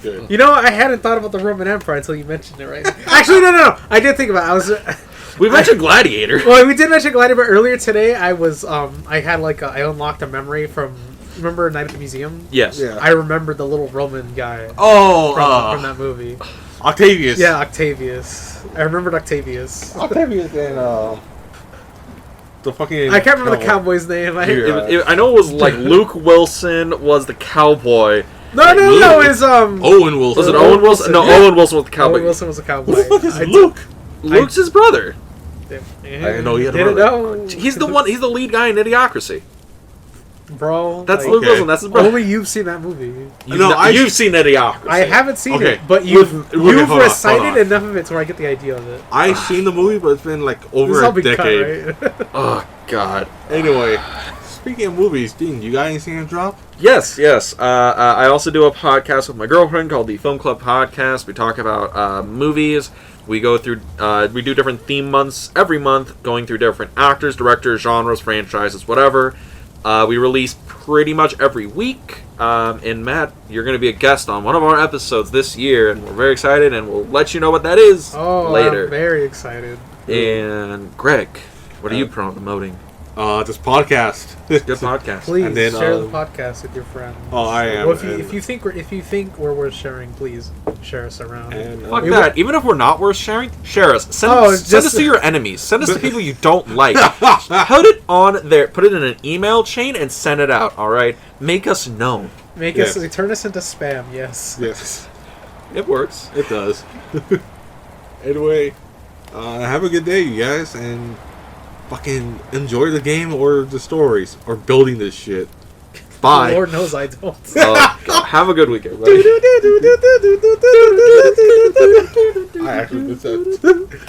Good. You know, I hadn't thought about the Roman Empire until you mentioned it right now. Actually, no. I did think about it. We mentioned Gladiator. Well, we did mention Gladiator, but earlier today I was I had I unlocked a memory from, remember Night at the Museum? Yes. Yeah. I remembered the little Roman guy Oh, from that movie. Octavius. Yeah, Octavius. I remembered Octavius. Octavius and the fucking. I can't remember the cowboy's name. Yeah. I know it was like Luke Wilson was the cowboy. No, it's Owen Wilson. Was it Owen Owen Wilson? No, Wilson, yeah. Owen Wilson was the cowboy. Owen Wilson was a cowboy. Who the fuck is I Luke? Luke's his brother. I didn't know he had a Didn't brother. know. He's the one. He's the lead guy in Idiocracy. Bro. That's like, Luke Okay. Wilson. That's his brother. Only you've seen that movie. You've seen Idiocracy. I haven't seen Okay. it, but Okay, you've hold on, recited hold on. enough of it to where I get the idea of it. I've seen the movie, but it's been like This over is all a been decade. cut, right? Oh God. Anyway, speaking of movies, Dean, you got anything to drop? Yes. I also do a podcast with my girlfriend called the Film Club Podcast. We talk about movies. We go through, we do different theme months every month, going through different actors, directors, genres, franchises, whatever. We release pretty much every week. And Matt, you're going to be a guest on one of our episodes this year, and we're very excited, and we'll let you know what that is later. I'm very excited. And Greg, what are you promoting? This podcast. Good podcast. Please And then, share the podcast with your friends. Oh, I am. Well, and- if you think we're worth sharing, please share us around. and, Fuck We that. Even if we're not worth sharing, share us. Send us just- to your enemies. Send us to people you don't like. Put it on there. Put it in an email chain and send it out. All right. Make us known. Make Yes. us turn us into spam. Yes. Yes, It works. it does. Anyway, have a good day, you guys, and fucking enjoy the game or the stories or building this shit. Bye. Lord knows I don't. God. Have a good week, everybody. I actually did that.